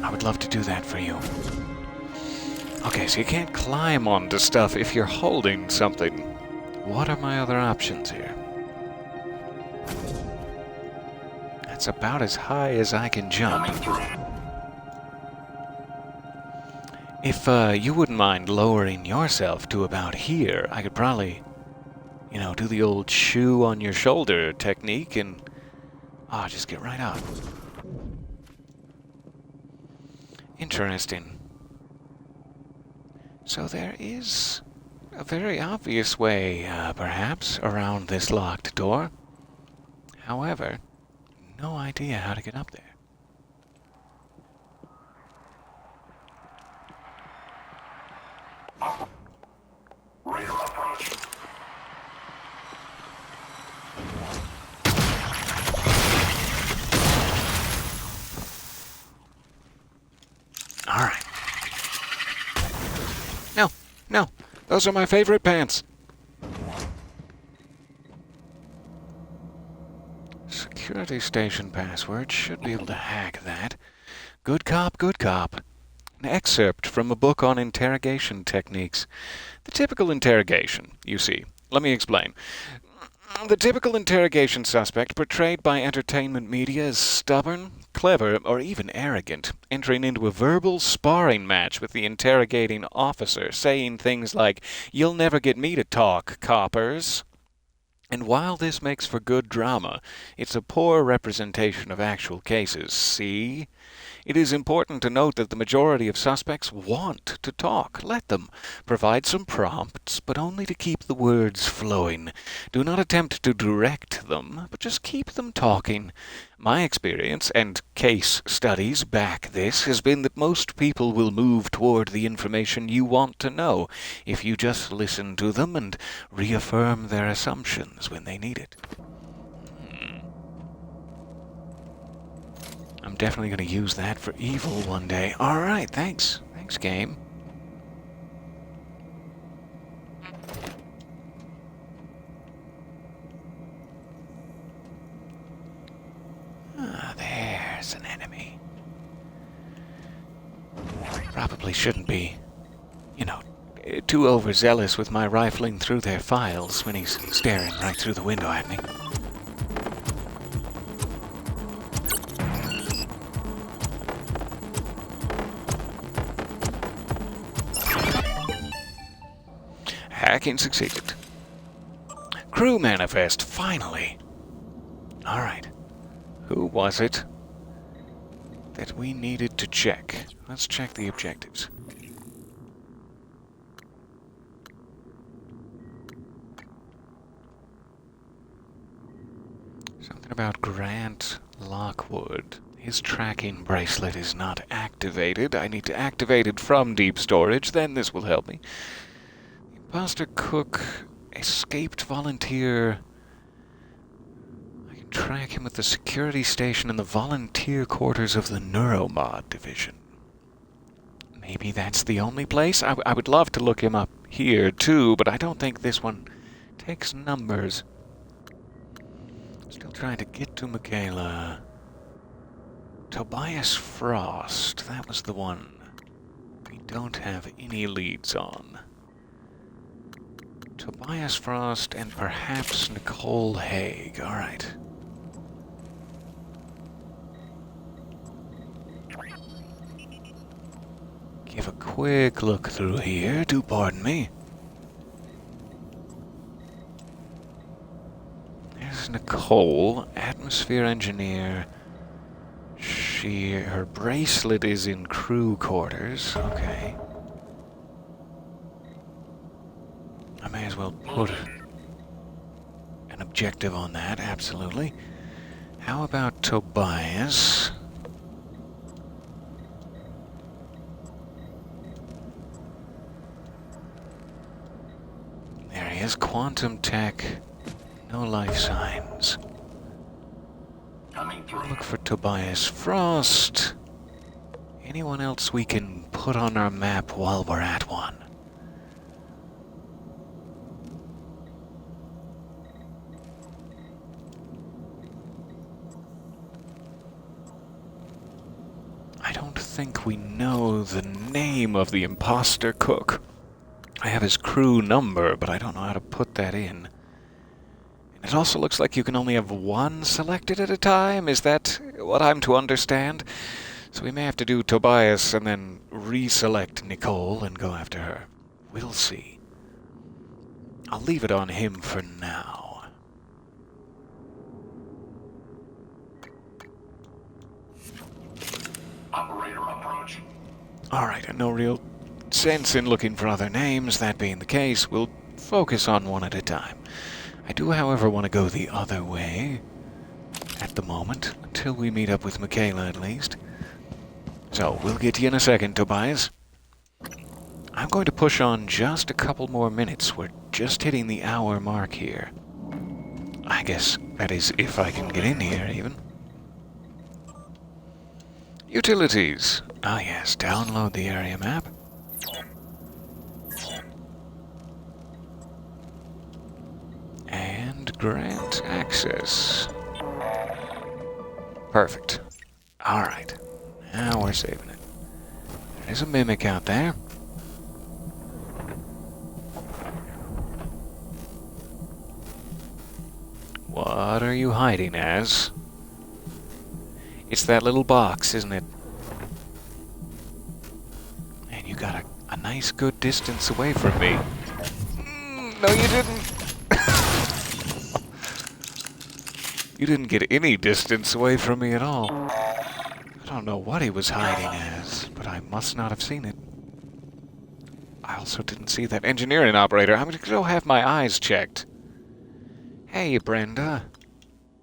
I would love to do that for you. Okay, so you can't climb onto stuff if you're holding something. What are my other options here? That's about as high as I can jump. If you wouldn't mind lowering yourself to about here, I could probably, do the old shoe on your shoulder technique and, just get right up. Interesting. So there is a very obvious way, perhaps, around this locked door. However, no idea how to get up there. Radar approach. Alright. Those are my favorite pants. Security station password. Should be able to hack that. Good cop, good cop. An excerpt from a book on interrogation techniques. The typical interrogation, you see. Let me explain. The typical interrogation suspect portrayed by entertainment media is stubborn, clever, or even arrogant, entering into a verbal sparring match with the interrogating officer, saying things like, "You'll never get me to talk, coppers." And while this makes for good drama, it's a poor representation of actual cases, see? It is important to note that the majority of suspects want to talk. Let them. Provide some prompts, but only to keep the words flowing. Do not attempt to direct them, but just keep them talking. My experience, and case studies back this, has been that most people will move toward the information you want to know if you just listen to them and reaffirm their assumptions when they need it. I'm definitely going to use that for evil one day. Alright, thanks. Thanks, game. Ah, there's an enemy. Probably shouldn't be, too overzealous with my rifling through their files when he's staring right through the window at me. Hacking succeeded. Crew manifest, finally. Alright. Who was it that we needed to check? Let's check the objectives. Something about Grant Lockwood. His tracking bracelet is not activated. I need to activate it from deep storage, then this will help me. Imposter Cook, escaped volunteer. I can track him at the security station in the volunteer quarters of the Neuromod division. Maybe that's the only place? I would love to look him up here, too, but I don't think this one takes numbers. Still trying to get to Mikhaila. Tobias Frost, that was the one we don't have any leads on. Tobias Frost and perhaps Nicole Haig. Alright. Give a quick look through here. Do pardon me. There's Nicole, atmosphere engineer. Her bracelet is in crew quarters. Okay. I may as well put an objective on that, absolutely. How about Tobias? There he is, quantum tech, no life signs. Coming through. Look for Tobias Frost. Anyone else we can put on our map while we're at one? I don't think we know the name of the imposter cook. I have his crew number, but I don't know how to put that in. And it also looks like you can only have one selected at a time. Is that what I'm to understand? So we may have to do Tobias and then reselect Nicole and go after her. We'll see. I'll leave it on him for now. Operator approach. Alright, no real sense in looking for other names. That being the case, we'll focus on one at a time. I do, however, want to go the other way at the moment, until we meet up with Mikhaila at least. So, we'll get to you in a second, Tobias. I'm going to push on just a couple more minutes. We're just hitting the hour mark here. I guess that is if I can get in here, even. Utilities. Ah, yes, download the area map. grant access. Perfect. Alright. Now we're saving it. There's a mimic out there. What are you hiding as? It's that little box, isn't it? And you got a nice good distance away from me. No, you didn't. You didn't get any distance away from me at all. I don't know what he was hiding as, but I must not have seen it. I also didn't see that engineering operator. I'm going to go have my eyes checked. Hey, Brenda.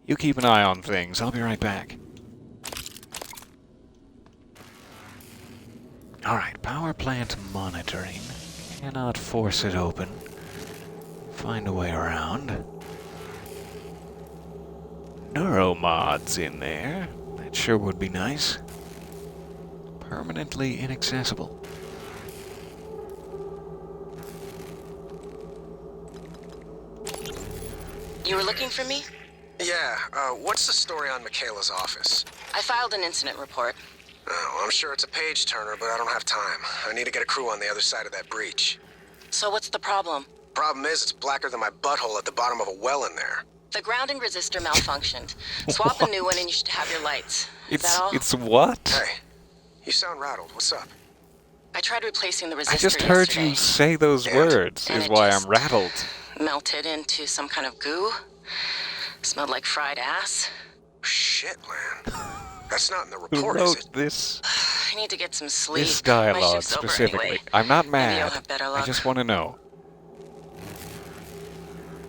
You keep an eye on things. I'll be right back. Alright, power plant monitoring. Cannot force it open. Find a way around. Neuromods in there. That sure would be nice. Permanently inaccessible. You were looking for me? Yeah, what's the story on Mikhaila's office? I filed an incident report. Oh, I'm sure it's a page turner, but I don't have time. I need to get a crew on the other side of that breach. So what's the problem? Problem is, it's blacker than my butthole at the bottom of a well in there. The grounding resistor malfunctioned. Swap a new one and you should have your lights. Is that all? It's what? Hey, you sound rattled. What's up? I tried replacing the resistor I just heard yesterday. you say those words, And is it why just I'm rattled. melted into some kind of goo. Smelled like fried ass. Shit, man. That's not in the Who report, is wrote it? this? I need to get some sleep. This My dialogue shift's over specifically. anyway. I'm not Maybe I'll mad. have better I luck. just want to know.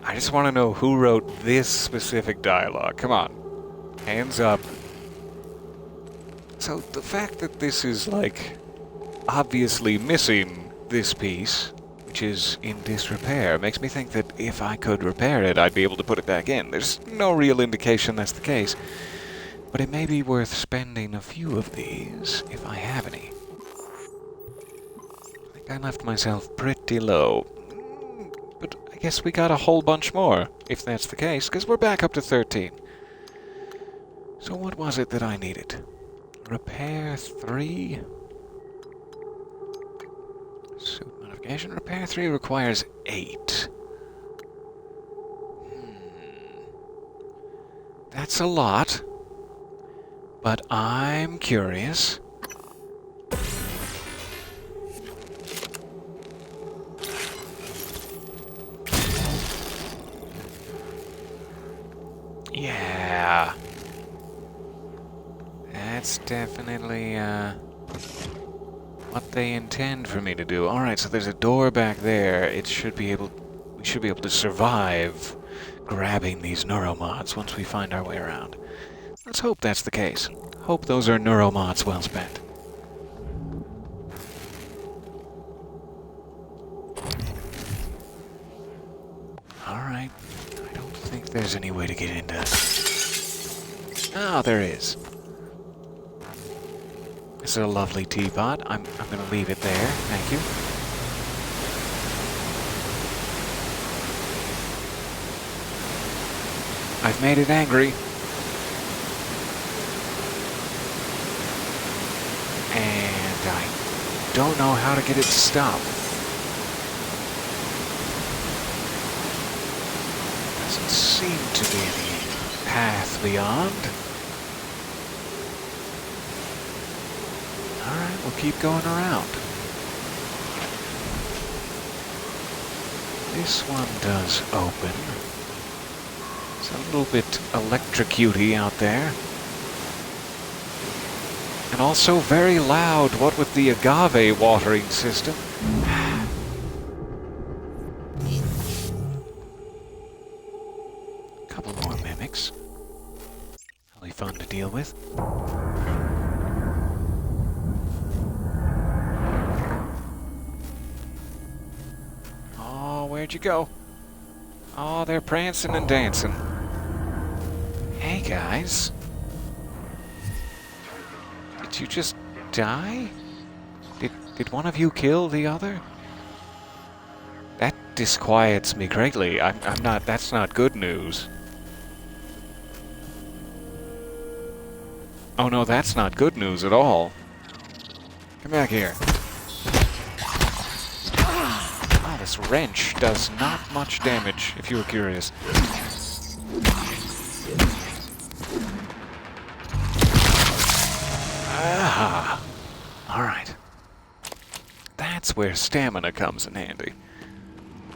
I just want to know who wrote this specific dialogue. Come on. Hands up. So the fact that this is, like, obviously missing this piece, which is in disrepair, makes me think that if I could repair it, I'd be able to put it back in. There's no real indication that's the case. But it may be worth spending a few of these, if I have any. I think I left myself pretty low. But I guess we got a whole bunch more, if that's the case, because we're back up to 13. So what was it that I needed? Repair 3? Suit modification. Repair 3 requires 8. That's a lot. But I'm curious. Yeah. That's definitely, what they intend for me to do. Alright, so there's a door back there. We should be able to survive grabbing these neuromods once we find our way around. Let's hope that's the case. Hope those are neuromods well spent. Alright. I don't think there's any way to get into... Oh, there is. This is a lovely teapot. I'm going to leave it there. Thank you. I've made it angry. And I don't know how to get it to stop. Doesn't seem to be any path beyond. Alright, we'll keep going around. This one does open. It's a little bit electrocute-y out there. And also very loud, what with the agave watering system. Couple more mimics. Really fun to deal with. Oh, where'd you go? Oh, they're prancing and dancing. Hey, guys. Did you just die? Did one of you kill the other? disquiets me greatly. I'm not. That's not good news. Oh no, that's not good news at all. Come back here. Ah, this wrench does not much damage, if you were curious. Ah, alright. That's where stamina comes in handy.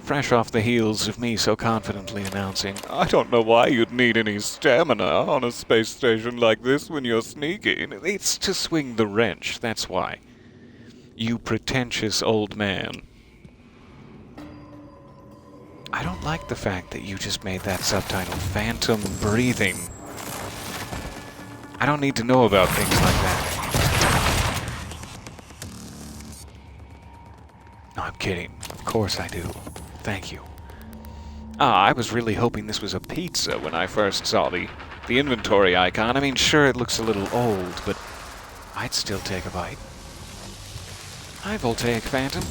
Fresh off the heels of me so confidently announcing, I don't know why you'd need any stamina on a space station like this when you're sneaking. It's to swing the wrench, that's why. You pretentious old man. I don't like the fact that you just made that subtitle Phantom Breathing. I don't need to know about things like that. No, I'm kidding. Of course I do. Thank you. I was really hoping this was a pizza when I first saw the inventory icon. I mean, sure, it looks a little old, but I'd still take a bite. Hi, Voltaic Phantom.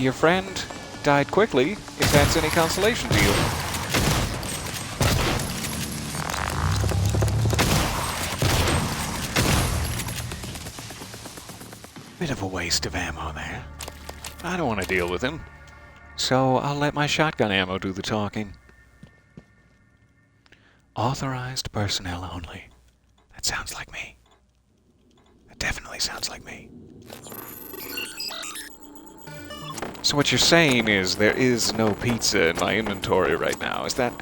Your friend died quickly, if that's any consolation to you. Bit of a waste of ammo there. I don't want to deal with him. So I'll let my shotgun ammo do the talking. Authorized personnel only. That sounds like me. That definitely sounds like me. So what you're saying is there is no pizza in my inventory right now. Is that...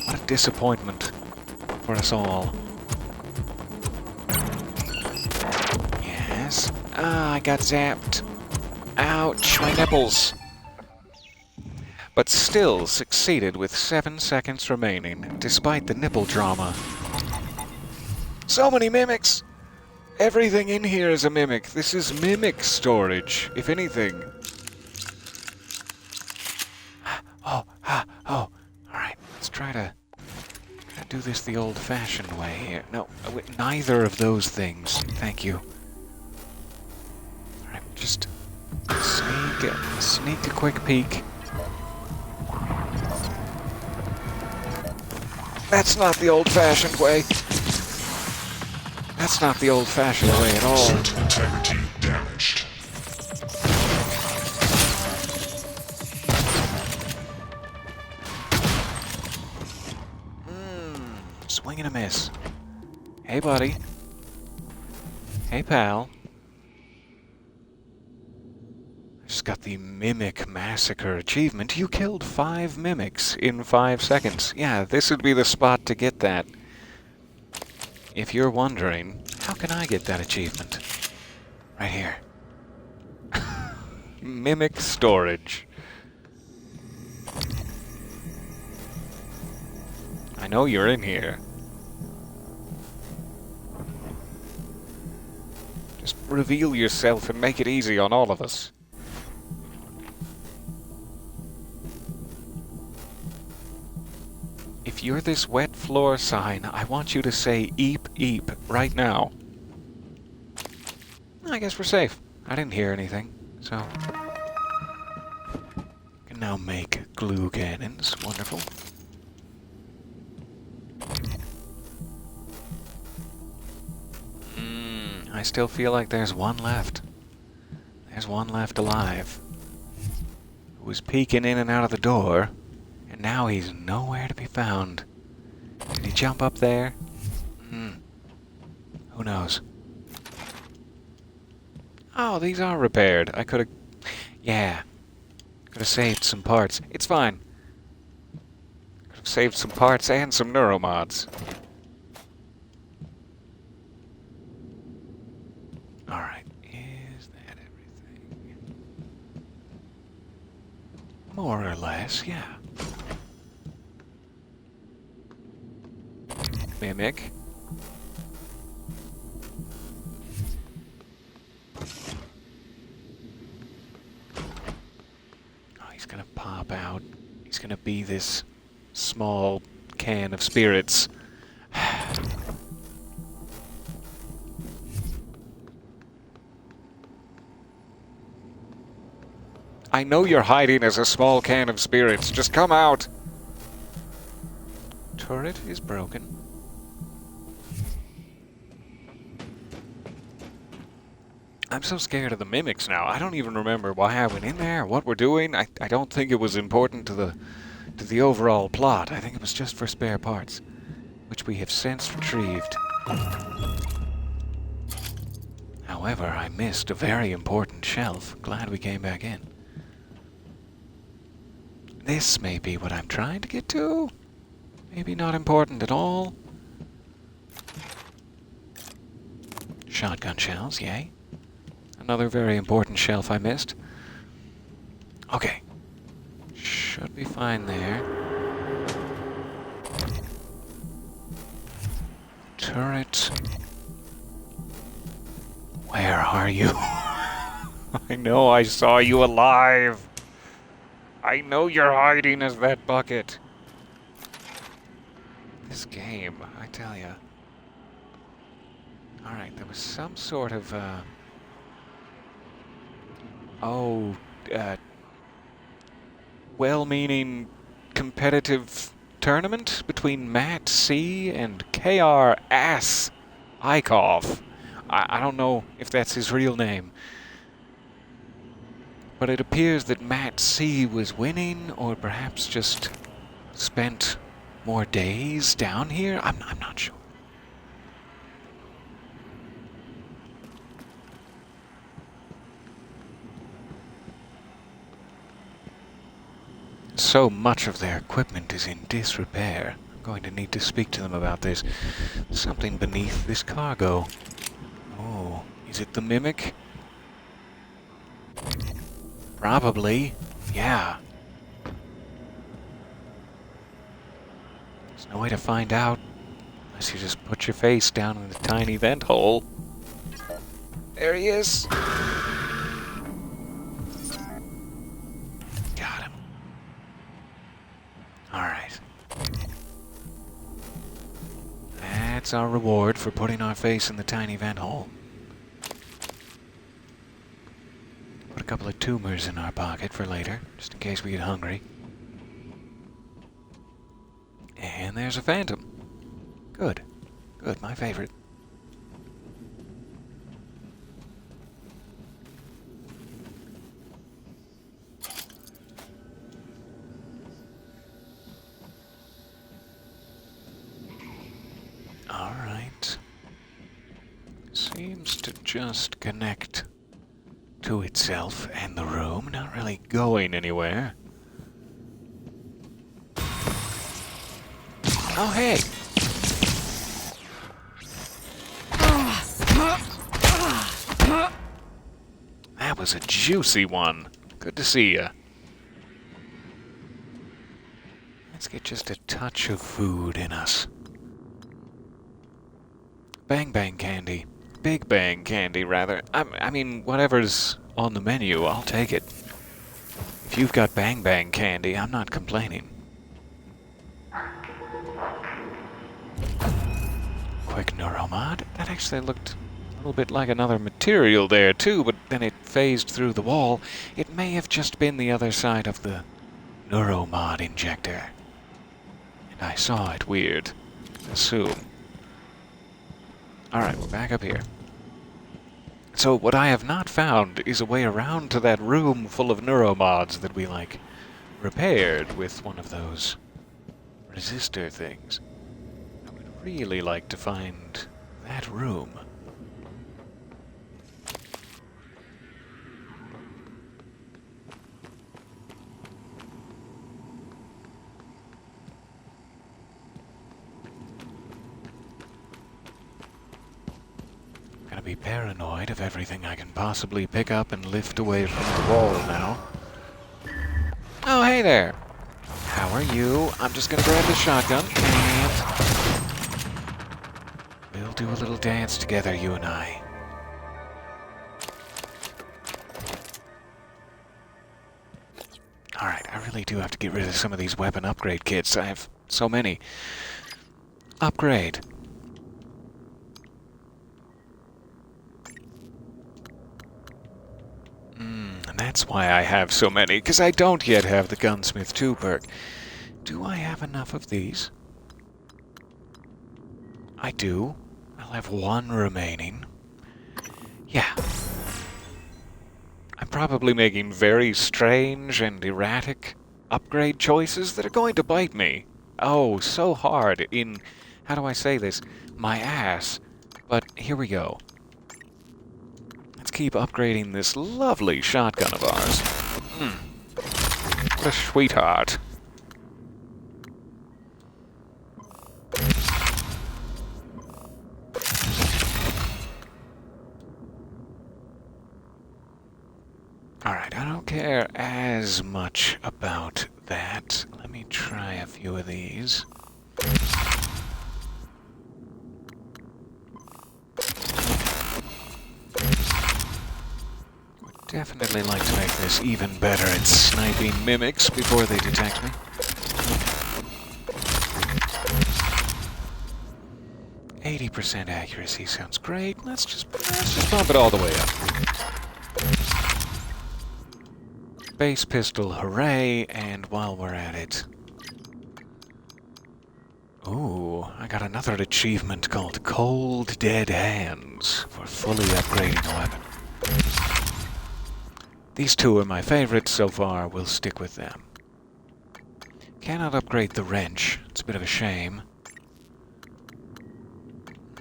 what a disappointment for us all. Yes. I got zapped. Ouch, my nipples. But still succeeded with 7 seconds remaining, despite the nipple drama. So many mimics! Everything in here is a mimic. This is mimic storage, if anything. Oh. Alright, let's try to do this the old-fashioned way here. No, neither of those things. Thank you. Alright, just sneak a quick peek. That's not the old-fashioned way. That's not the old-fashioned way at all. Asset integrity damaged. Swing and a miss. Hey, buddy. Hey, pal. I just got the Mimic Massacre achievement. You killed 5 mimics in 5 seconds. Yeah, this would be the spot to get that. If you're wondering, how can I get that achievement? Right here. Mimic storage. I know you're in here. Just reveal yourself and make it easy on all of us. If you're this wet floor sign, I want you to say eep eep right now. I guess we're safe. I didn't hear anything, so... can now make glue cannons. Wonderful. I still feel like there's one left. There's one left alive. Who was peeking in and out of the door, and now he's nowhere to be found. Did he jump up there? Who knows? Oh, these are repaired. I could've... yeah. Could've saved some parts. It's fine. Could've saved some parts and some neuromods. Alright, is that everything? More or less, yeah. Mimic. Oh, he's gonna pop out. He's gonna be this small can of spirits. I know you're hiding as a small can of spirits. Just come out. Turret is broken. I'm so scared of the mimics now. I don't even remember why I went in there, what we're doing. I don't think it was important to the overall plot. I think it was just for spare parts, which we have since retrieved. However, I missed a very important shelf. Glad we came back in. This may be what I'm trying to get to. Maybe not important at all. Shotgun shells, yay. Another very important shelf I missed. Okay. Should be fine there. Turret. Where are you? I know I saw you alive. I know you're hiding as that bucket. This game, I tell ya. Alright, there was some sort of, well-meaning competitive tournament between Matt C. and KR Ass Ikov. I don't know if that's his real name. But it appears that Matt C. was winning, or perhaps just spent more days down here? I'm not sure. So much of their equipment is in disrepair. I'm going to need to speak to them about this. Something beneath this cargo. Oh, is it the mimic? Probably. Yeah. There's no way to find out unless you just put your face down in the tiny vent hole. There he is. Got him. Alright. That's our reward for putting our face in the tiny vent hole. Put a couple of tumors in our pocket for later, just in case we get hungry. And there's a phantom. Good. Good, my favorite. Alright. Seems to just connect to itself and the room, not really going anywhere. Oh, hey! That was a juicy one. Good to see ya. Let's get just a touch of food in us. Bang Bang candy. Big Bang candy, rather. I mean, whatever's on the menu, I'll take it. If you've got Bang Bang candy, I'm not complaining. Quick neuromod. That actually looked a little bit like another material there, too, but then it phased through the wall. It may have just been the other side of the neuromod injector. And I saw it weird. Assume. Alright, we're back up here. So what I have not found is a way around to that room full of neuromods that we, like, repaired with one of those resistor things. I would really like to find that room. Gonna be paranoid of everything I can possibly pick up and lift away from the wall now. Oh, hey there! How are you? I'm just gonna grab the shotgun and we'll do a little dance together, you and I. Alright, I really do have to get rid of some of these weapon upgrade kits. I have so many. Upgrade. And That's why I have so many, because I don't yet have the Gunsmith 2 perk. Do I have enough of these? I do. I'll have one remaining. Yeah. I'm probably making very strange and erratic upgrade choices that are going to bite me. Oh, so hard in, how do I say this, my ass. But here we go. Let's keep upgrading this lovely shotgun of ours. What a sweetheart. Alright, I don't care as much about that. Let me try a few of these. Would definitely like to make this even better at sniping mimics before they detect me. 80% accuracy sounds great. Let's just bump it all the way up. Base pistol, hooray, and while we're at it... Ooh, I got another achievement called Cold Dead Hands for fully upgrading a weapon. These two are my favorites so far, we'll stick with them. Cannot upgrade the wrench, it's a bit of a shame.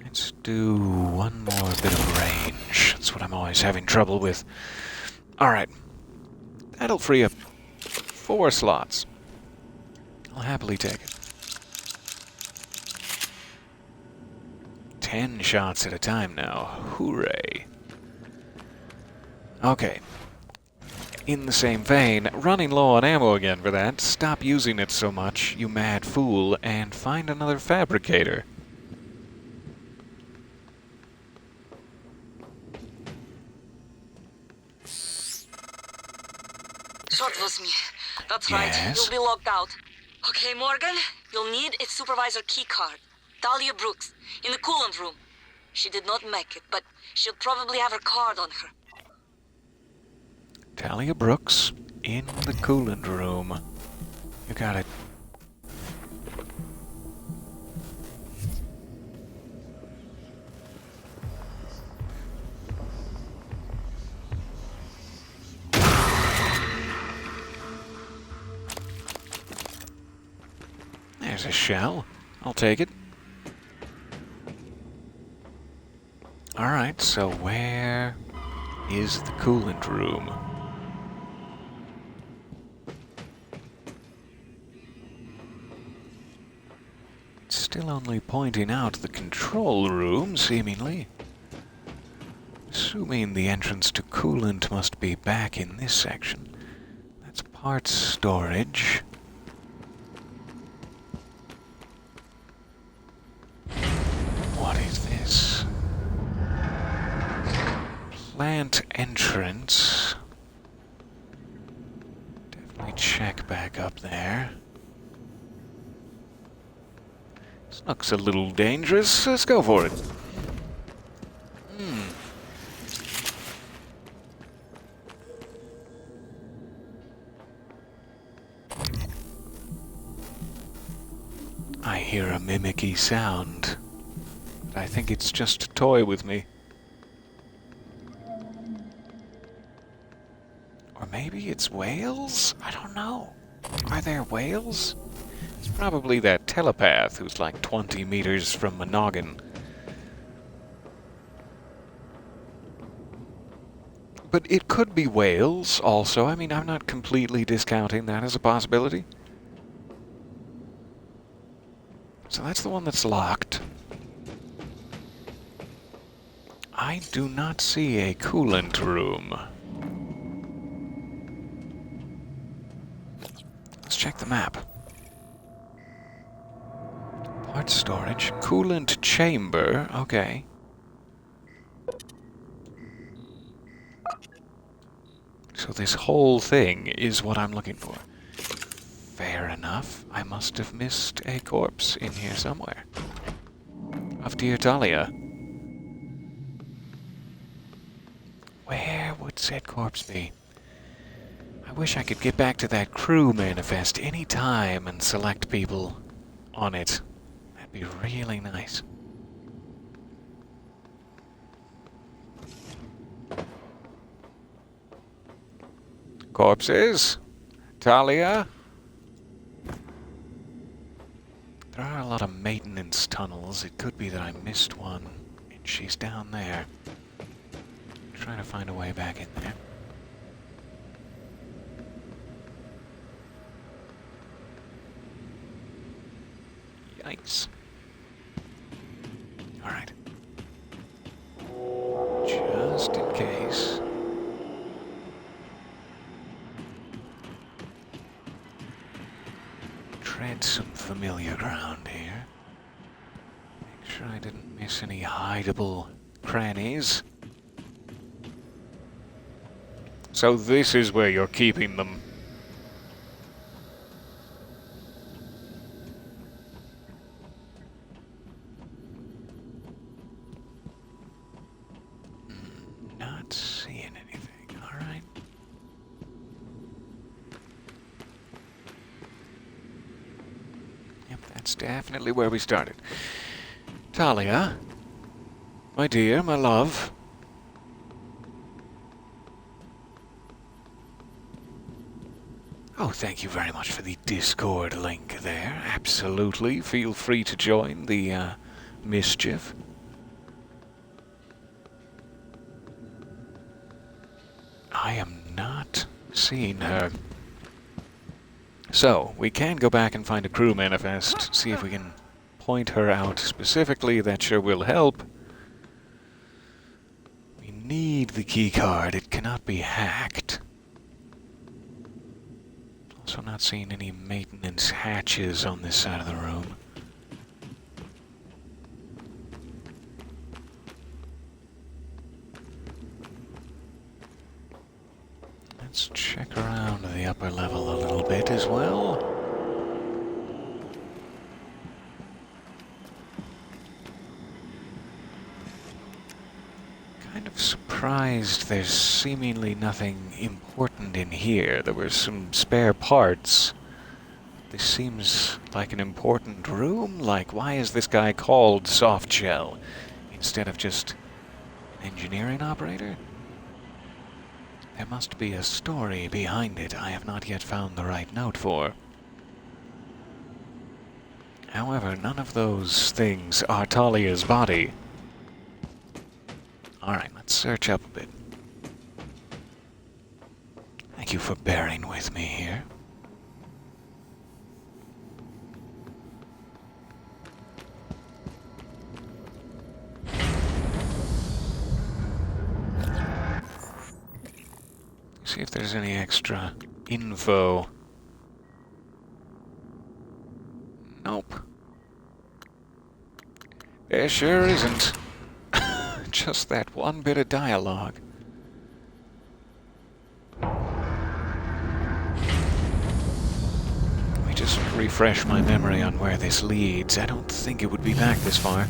Let's do one more bit of range, that's what I'm always having trouble with. Alright. That'll free up 4 slots. I'll happily take it. 10 shots at a time now. Hooray. Okay. In the same vein, running low on ammo again for that. Stop using it so much, you mad fool, and find another fabricator. Short was me. That's Yes? right. You'll be locked out. Okay, Morgan, you'll need its supervisor keycard. Talia Brooks, in the coolant room. She did not make it, but she'll probably have her card on her. Talia Brooks, in the coolant room. You got it. There's a shell. I'll take it. Alright, so where is the coolant room? It's still only pointing out the control room, seemingly. Assuming the entrance to coolant must be back in this section. That's parts storage. What is this? Plant entrance. Definitely check back up there. This looks a little dangerous. Let's go for it. I hear a mimicky sound. But I think it's just a toy with me. Or maybe it's whales? I don't know. Are there whales? It's probably that telepath who's like 20 meters from my noggin. But it could be whales also. I mean, I'm not completely discounting that as a possibility. So that's the one that's locked. I do not see a coolant room. Let's check the map. Part storage, coolant chamber, okay. So this whole thing is what I'm looking for. Fair enough. I must have missed a corpse in here somewhere. Of dear Talia. Where would said corpse be? I wish I could get back to that crew manifest any time and select people on it. That'd be really nice. Corpses? Talia? There are a lot of maintenance tunnels. It could be that I missed one, and she's down there. Trying to find a way back in there. Yikes. Alright. Just in case. Tread some familiar ground here. Make sure I didn't miss any hideable crannies. So this is where you're keeping them. Not seeing anything, alright. Yep, that's definitely where we started. Talia, my dear, my love. Oh, thank you very much for the Discord link there. Absolutely. Feel free to join the mischief. I am not seeing her. So, we can go back and find a crew manifest, see if we can point her out specifically. That sure will help. We need the keycard. It cannot be hacked. Also not seeing any maintenance hatches on this side of the room. Let's check around the upper level a little bit as well. Kind of surprised there's seemingly nothing important in here. There were some spare parts. This seems like an important room. Like, why is this guy called Softshell instead of just an engineering operator? There must be a story behind it I have not yet found the right note for. However, none of those things are Talia's body. Alright, let's search up a bit. Thank you for bearing with me here. See if there's any extra info. Nope. There sure isn't. Just that one bit of dialogue. Let me just refresh my memory on where this leads. I don't think it would be back this far.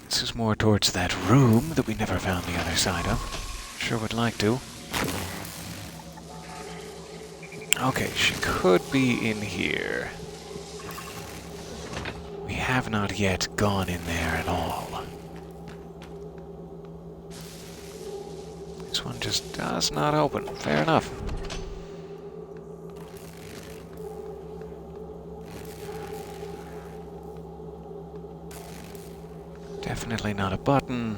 This is more towards that room that we never found the other side of. Sure would like to. Okay, she could be in here. We have not yet gone in there at all. This one just does not open. Fair enough. Definitely not a button.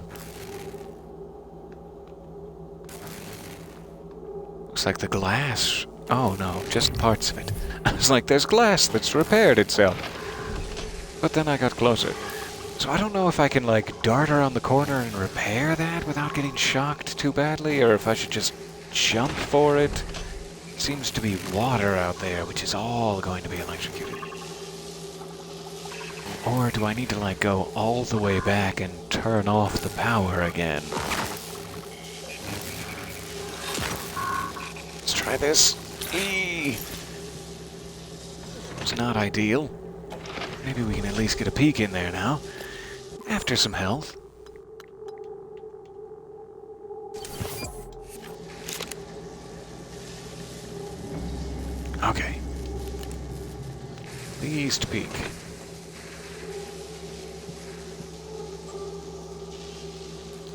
Looks like the glass. Oh no, just parts of it. I was like, there's glass that's repaired itself. But then I got closer. So I don't know if I can, like, dart around the corner and repair that without getting shocked too badly, or if I should just jump for it. Seems to be water out there, which is all going to be electrocuted. Or do I need to, like, go all the way back and turn off the power again? Let's try this. Eee! It's not ideal. Maybe we can at least get a peek in there now. After some health. Okay. The East Peak.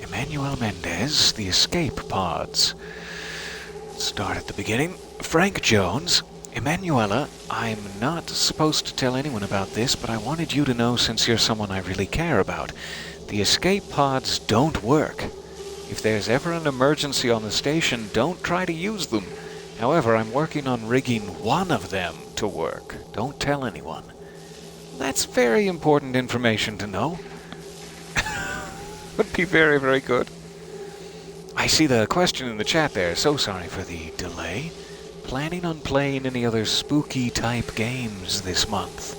Emmanuel Mendez, the escape pods. Start at the beginning. Frank Jones. Emanuela, I'm not supposed to tell anyone about this, but I wanted you to know since you're someone I really care about. The escape pods don't work. If there's ever an emergency on the station, don't try to use them. However, I'm working on rigging one of them to work. Don't tell anyone. That's very important information to know. Would be very, very good. I see the question in the chat there. So sorry for the delay. Planning on playing any other spooky-type games this month?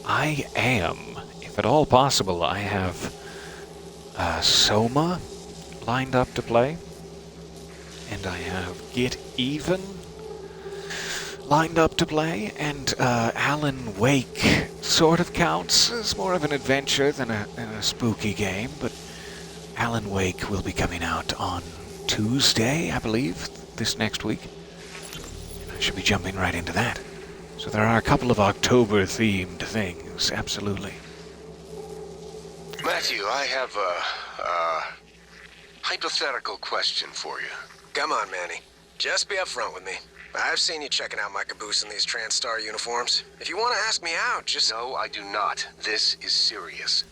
I am. If at all possible, I have Soma lined up to play. And I have Get Even lined up to play. And Alan Wake sort of counts as more of an adventure than a spooky game. But Alan Wake will be coming out on Tuesday, I believe, this next week. I should be jumping right into that. So there are a couple of October-themed things, absolutely. Matthew, I have a hypothetical question for you. Come on, Manny. Just be upfront with me. I've seen you checking out my caboose in these TranStar uniforms. If you want to ask me out, just... No, I do not. This is serious.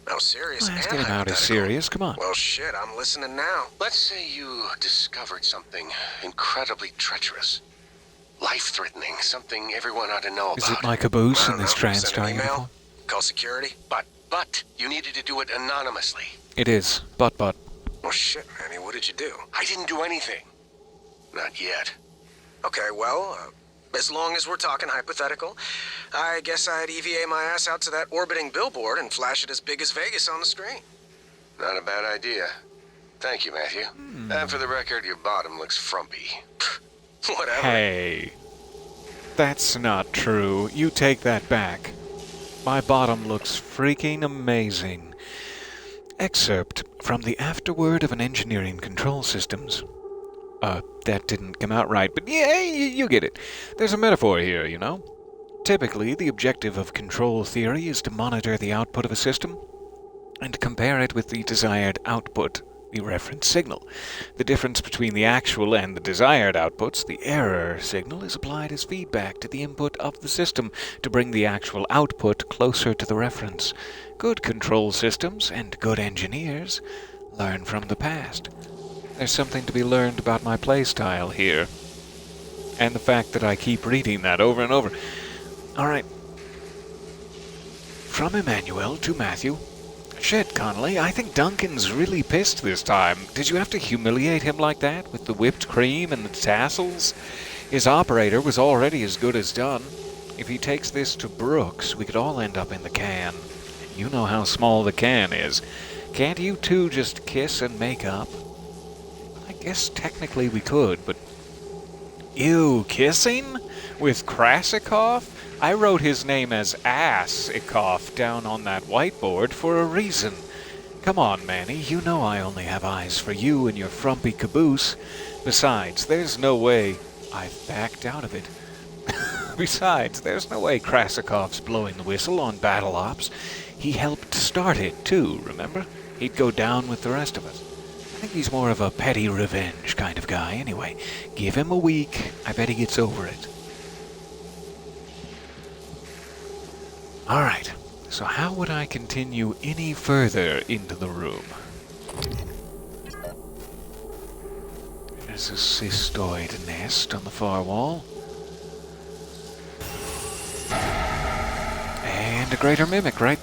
Oh, serious and Asking him out is serious, come on. Well, shit, I'm listening now. Let's say you discovered something incredibly treacherous. Life-threatening, something everyone ought to know about. Is it my caboose in this Send an TranStar email? uniform? Call security? But, you needed to do it anonymously. It is, but. Well, shit, Manny, what did you do? I didn't do anything. Not yet. Okay, well, as long as we're talking hypothetical, I guess I'd EVA my ass out to that orbiting billboard and flash it as big as Vegas on the screen. Not a bad idea. Thank you, Matthew. And for the record, your bottom looks frumpy. Whatever. Hey. That's not true. You take that back. My bottom looks freaking amazing. Excerpt from the afterword of an engineering control systems. That didn't come out right, but yeah, you get it. There's a metaphor here, you know? Typically, the objective of control theory is to monitor the output of a system and compare it with the desired output, the reference signal. The difference between the actual and the desired outputs, the error signal, is applied as feedback to the input of the system to bring the actual output closer to the reference. Good control systems and good engineers learn from the past. There's something to be learned about my playstyle here. And the fact that I keep reading that over and over. Alright. From Emmanuel to Matthew. Shit, Connolly, I think Duncan's really pissed this time. Did you have to humiliate him like that, with the whipped cream and the tassels? His operator was already as good as done. If he takes this to Brooks, we could all end up in the can. And you know how small the can is. Can't you two just kiss and make up? I guess technically we could, but... Ew, kissing? With Krasikov? I wrote his name as Ass-ikoff down on that whiteboard for a reason. Come on, Manny, you know I only have eyes for you and your frumpy caboose. Besides, there's no way I've backed out of it. Besides, there's no way Krasikov's blowing the whistle on Battle Ops. He helped start it, too, remember? He'd go down with the rest of us. I think he's more of a petty revenge kind of guy, anyway. Give him a week, I bet he gets over it. Alright, so how would I continue any further into the room? There's a cystoid nest on the far wall. And a greater mimic right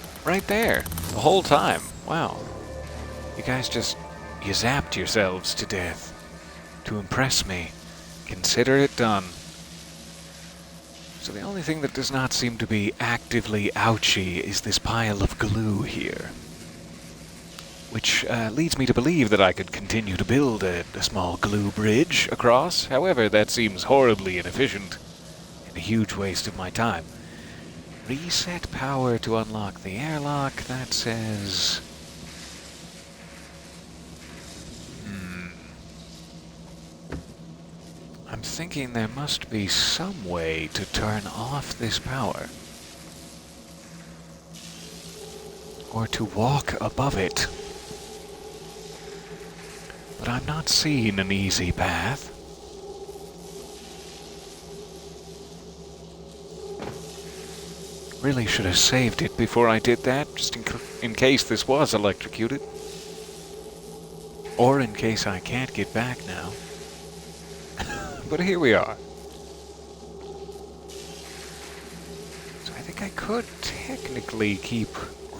there, the whole time. Wow. You guys just... You zapped yourselves to death. To impress me. Consider it done. So the only thing that does not seem to be actively ouchy is this pile of glue here. Which leads me to believe that I could continue to build a small glue bridge across. However, that seems horribly inefficient and a huge waste of my time. Reset power to unlock the airlock, that says... I'm I'm thinking there must be some way to turn off this power. Or to walk above it. But I'm not seeing an easy path. Really should have saved it before I did that, just in case this was electrocuted. Or in case I can't get back now. But here we are. So I think I could technically keep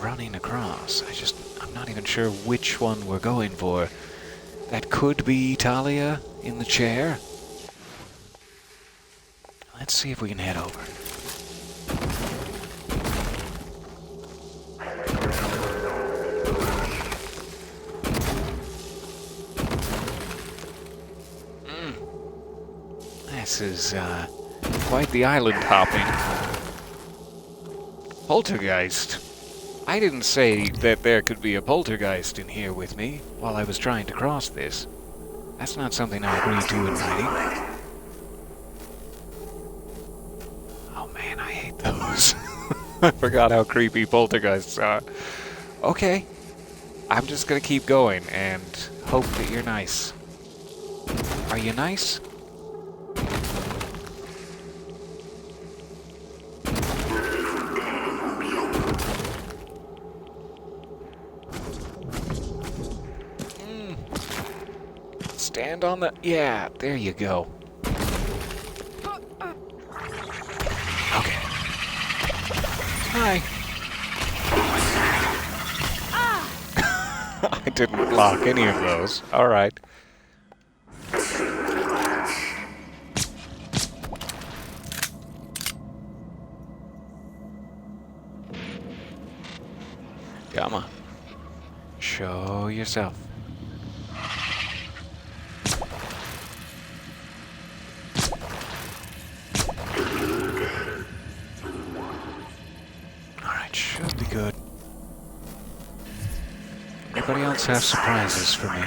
running across. I'm not even sure which one we're going for. That could be Talia in the chair. Let's see if we can head over. This is quite the island hopping. Poltergeist. I didn't say that there could be a poltergeist in here with me while I was trying to cross this. That's not something I agreed to in writing. Oh man, I hate those. I forgot how creepy poltergeists are. Okay. I'm just gonna keep going and hope that you're nice. Are you nice? Stand on the... Yeah, there you go. Okay. Hi. I didn't block any of those. Alright. Come on. Show yourself. Alright, should be good. Anybody else have surprises for me?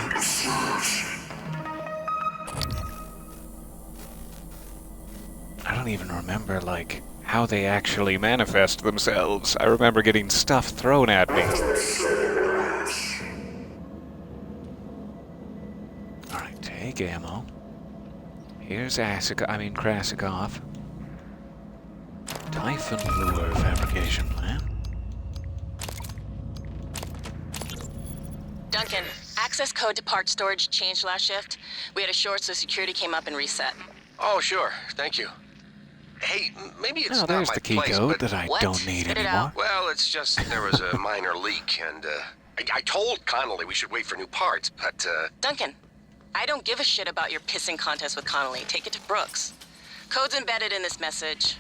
I don't even remember, like, how they actually manifest themselves. I remember getting stuff thrown at me. Alright, take ammo. Here's Krasikov. Typhon lure fabrication plan. Duncan, access code to part storage changed last shift. We had a short, so security came up and reset. Oh, sure. Thank you. Hey, maybe it's not there's my the key place, code but... that I What? don't need Spit it anymore. out. Well, it's just there was a minor leak, and I told Connolly we should wait for new parts, but Duncan, I don't give a shit about your pissing contest with Connolly. Take it to Brooks. Code's embedded in this message.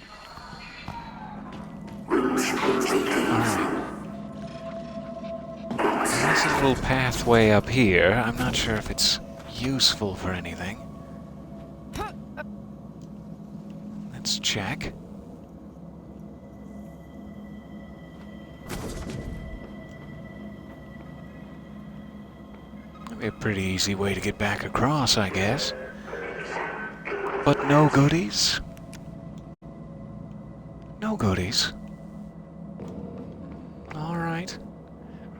Alright. There's a little pathway up here. I'm not sure if it's useful for anything. Let's check. That'd be a pretty easy way to get back across, I guess. But no goodies. No goodies. Alright.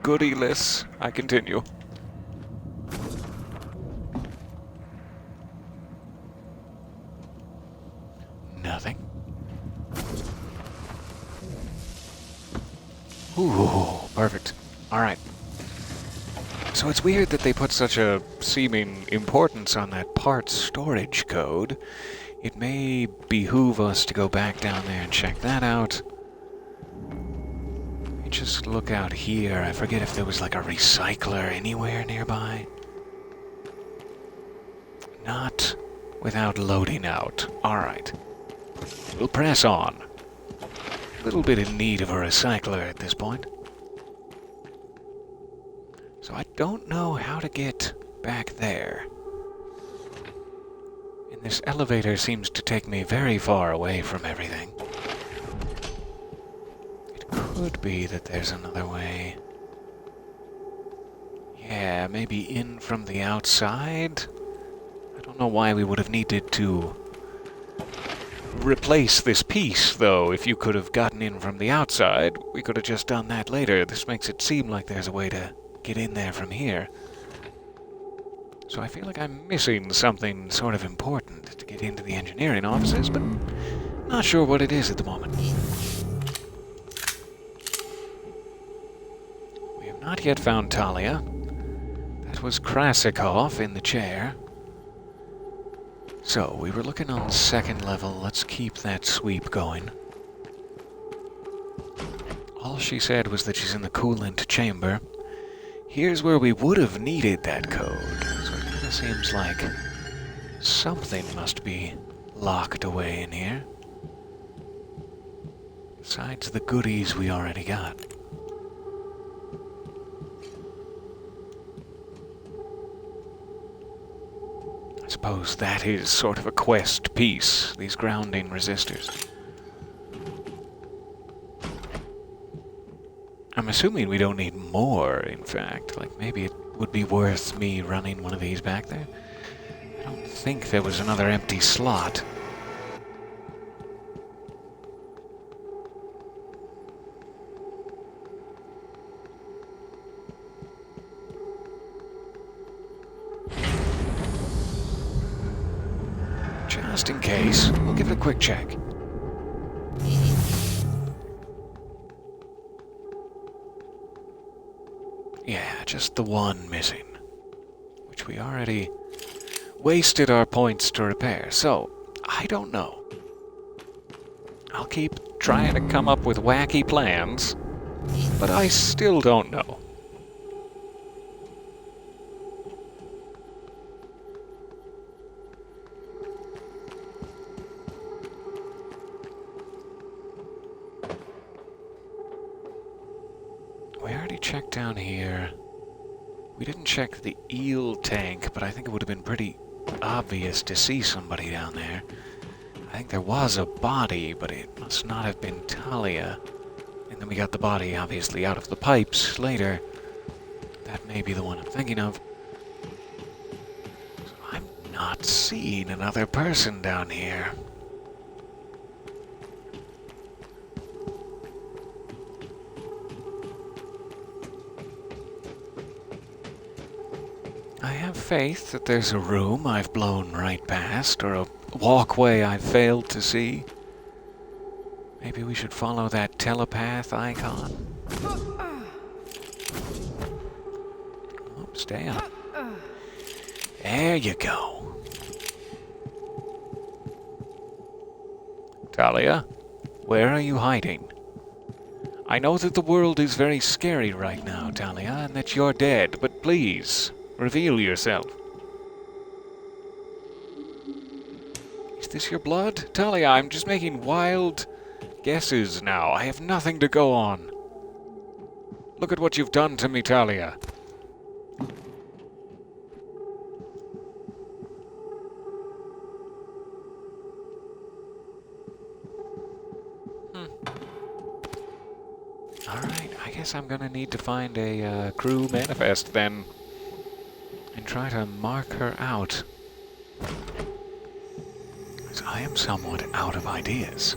Goodie-less. I continue. Nothing. Ooh, perfect. Alright. So it's weird that they put such a seeming importance on that part storage code. It may behoove us to go back down there and check that out. Let me just look out here. I forget if there was like a recycler anywhere nearby. Not without loading out. Alright. We'll press on. A little bit in need of a recycler at this point. So I don't know how to get back there. And this elevator seems to take me very far away from everything. It could be that there's another way. Yeah, maybe in from the outside? I don't know why we would have needed to replace this piece, though. If you could have gotten in from the outside, we could have just done that later. This makes it seem like there's a way to get in there from here. So I feel like I'm missing something sort of important to get into the engineering offices, but not sure what it is at the moment. We have not yet found Talia. That was Krasikov in the chair. So, we were looking on the second level. Let's keep that sweep going. All she said was that she's in the coolant chamber. Here's where we would have needed that code. So it kind of seems like something must be locked away in here. Besides the goodies we already got. I suppose that is sort of a quest piece, these grounding resistors. I'm assuming we don't need more, in fact. Like, maybe it would be worth me running one of these back there. I don't think there was another empty slot. Just in case, we'll give it a quick check. Yeah, just the one missing, which we already wasted our points to repair, so I don't know. I'll keep trying to come up with wacky plans, but I still don't know. We already checked down here. We didn't check the eel tank, but I think it would have been pretty obvious to see somebody down there. I think there was a body, but it must not have been Talia. And then we got the body, obviously, out of the pipes later. That may be the one I'm thinking of. So I'm not seeing another person down here. I have faith that there's a room I've blown right past, or a walkway I've failed to see. Maybe we should follow that telepath icon. Oh, stay up. There you go. Talia, where are you hiding? I know that the world is very scary right now, Talia, and that you're dead, but please, reveal yourself. Is this your blood? Talia, I'm just making wild guesses now. I have nothing to go on. Look at what you've done to me, Talia. Alright, I guess I'm gonna need to find a crew manifest then. And try to mark her out. Because I am somewhat out of ideas.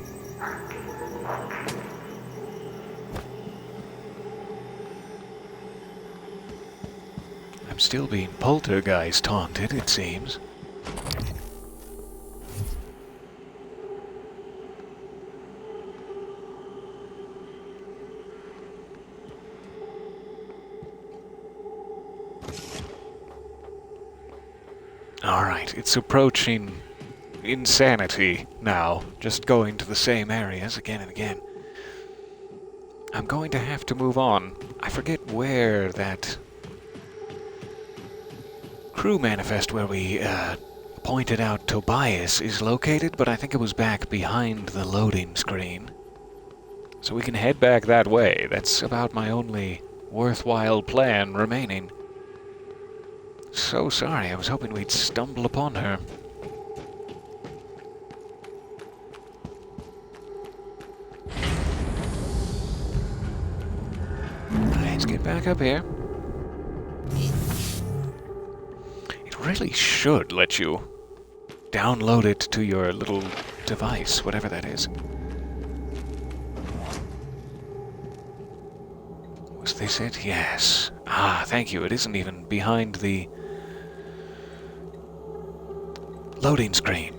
I'm still being poltergeist haunted, it seems. Alright, it's approaching insanity now, just going to the same areas again and again. I'm going to have to move on. I forget where that crew manifest where we pointed out Tobias is located, but I think it was back behind the loading screen. So we can head back that way. That's about my only worthwhile plan remaining. So sorry, I was hoping we'd stumble upon her. Let's get back up here. It really should let you download it to your little device, whatever that is. Was this it? Yes. Ah, thank you. It isn't even behind the loading screen.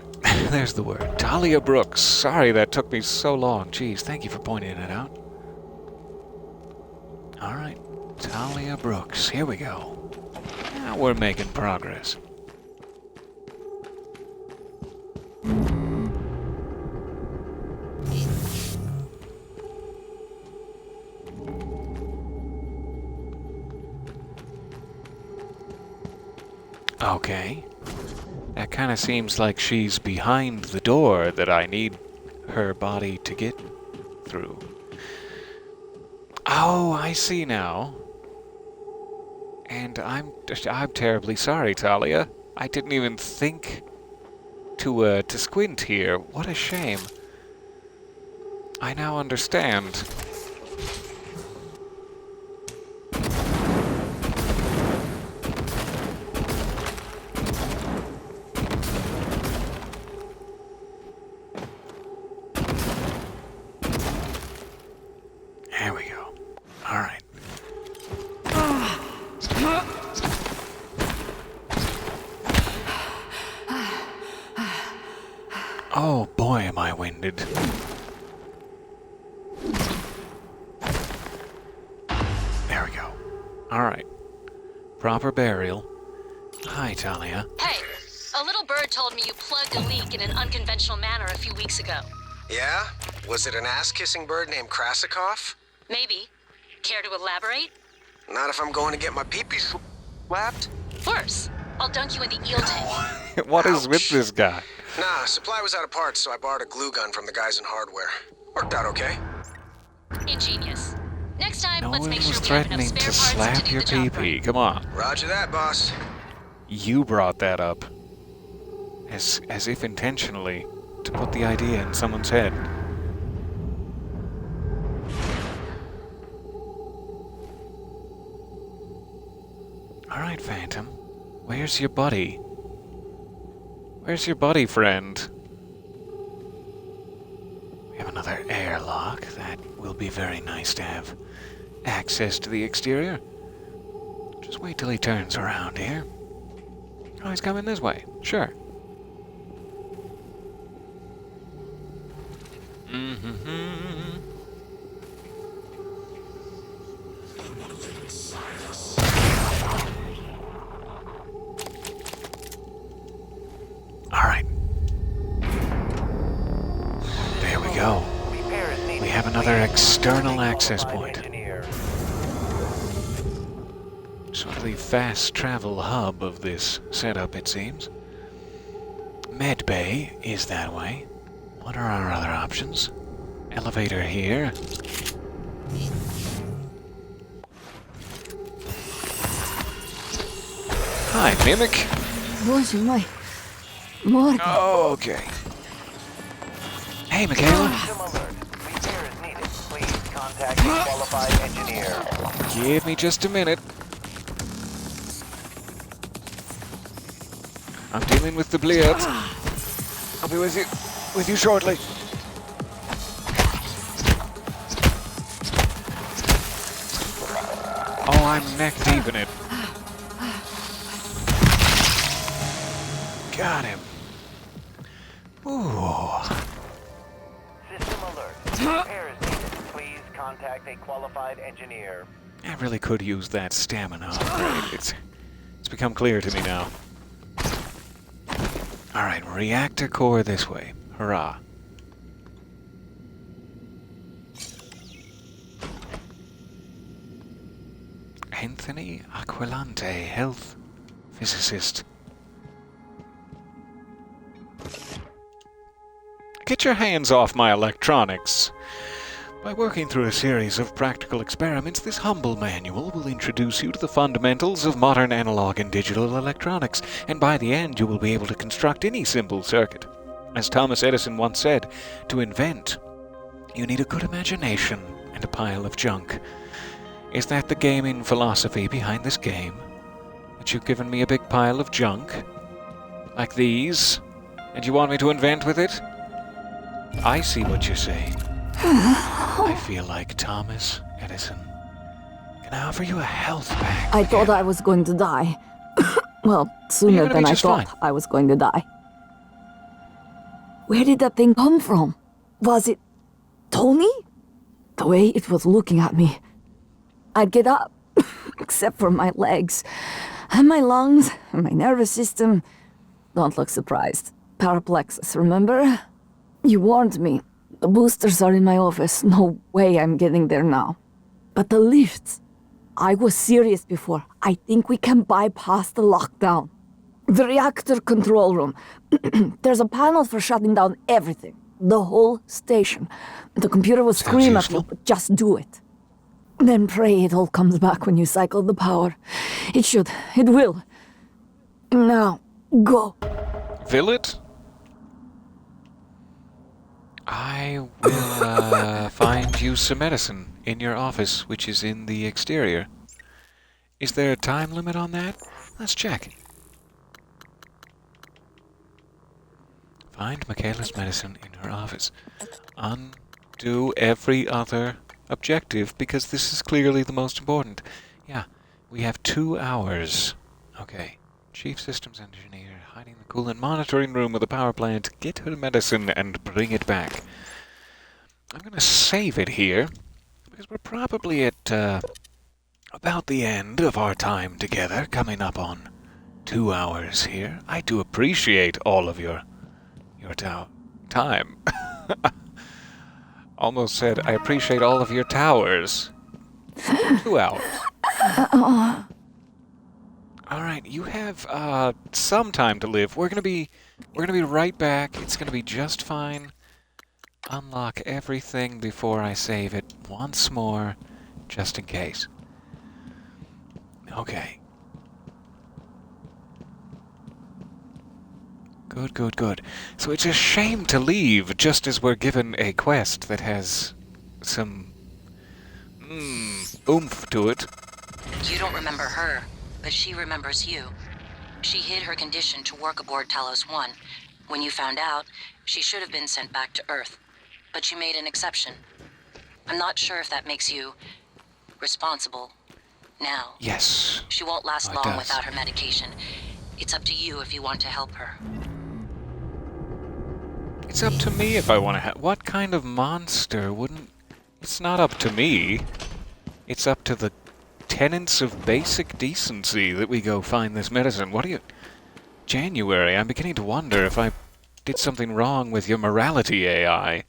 There's the word. Talia Brooks. Sorry that took me so long. Jeez, thank you for pointing it out. Alright. Talia Brooks. Here we go. Now we're making progress. Okay. That kind of seems like she's behind the door that I need her body to get through. Oh, I see now. And I'm terribly sorry, Talia. I didn't even think to squint here. What a shame. I now understand. There we go. All right. Oh boy, am I winded. There we go. Alright. Proper burial. Hi, Talia. Hey, a little bird told me you plugged a leak in an unconventional manner a few weeks ago. Yeah? Was it an ass-kissing bird named Krasikov? Maybe. Care to elaborate? Not if I'm going to get my pee-pee slapped. Worse. I'll dunk you in the eel tank. What is with this guy? Nah, supply was out of parts, so I borrowed a glue gun from the guys in hardware. Worked out okay. Ingenious. Next time, No let's one make was sure we have enough threatening spare to parts slap to do your the job pee-pee. right. Come on. Roger that, boss. You brought that up. As if intentionally to put the idea in someone's head. Alright, Phantom. Where's your buddy? Where's your buddy, friend? We have another airlock. That will be very nice to have access to the exterior. Just wait till he turns around here. Oh, he's coming this way. Sure. Alright. There we go. We have another external access point. Sort of the fast travel hub of this setup, it seems. Med Bay is that way. What are our other options? Elevator here. Hi, Mimic. Oh, okay. Hey, Mikhaila. Give me just a minute. I'm dealing with the Blitz. I'll be with you shortly. Oh, I'm neck deep in it. Got him. Ooh. System alert. Repairs needed. Please contact a qualified engineer. I really could use that stamina upgrade. It's become clear to me now. Alright, reactor core this way. Hurrah. Anthony Aquilante, health physicist. Get your hands off my electronics. By working through a series of practical experiments, this humble manual will introduce you to the fundamentals of modern analog and digital electronics, and by the end you will be able to construct any simple circuit. As Thomas Edison once said, to invent, you need a good imagination and a pile of junk. Is that the gaming philosophy behind this game? That you've given me a big pile of junk? Like these? And you want me to invent with it? I see what you're saying. I feel like Thomas Edison. Can I offer you a health pack? I thought I was going to die. Well, sooner than I thought I was going to die. Where did that thing come from? Was it Tony? The way it was looking at me. I'd get up, except for my legs, and my lungs, and my nervous system. Don't look surprised. Paraplexus, remember? You warned me. The boosters are in my office. No way I'm getting there now. But the lifts. I was serious before. I think we can bypass the lockdown. The reactor control room. There's a panel for shutting down everything. The whole station. The computer will scream at you, but just do it. Then pray it all comes back when you cycle the power. It should. It will. Now, go. Will it? I will find you some medicine in your office, which is in the exterior. Is there a time limit on that? Let's check. Find Mikhaila's medicine in her office. Undo every other objective, because this is clearly the most important. Yeah, we have 2 hours. Okay. Chief Systems Engineer, hiding the coolant monitoring room of the power plant. Get her medicine and bring it back. I'm going to save it here, because we're probably at about the end of our time together, coming up on 2 hours here. I do appreciate all of your time. Almost said, I appreciate all of your towers. 2 hours. Alright, you have some time to live. We're gonna be right back. It's gonna be just fine. Unlock everything before I save it once more, just in case. Okay. Good, good, good. So it's a shame to leave just as we're given a quest that has some oomph to it. You don't remember her, but she remembers you. She hid her condition to work aboard Talos 1. When you found out, she should have been sent back to Earth, but she made an exception. I'm not sure if that makes you responsible now. Yes. She won't last long without her medication. It's up to you if you want to help her. It's up to me if I want to help. What kind of monster wouldn't... It's not up to me. It's up to the tenets of basic decency that we go find this medicine. What are you... January, I'm beginning to wonder if I did something wrong with your morality AI.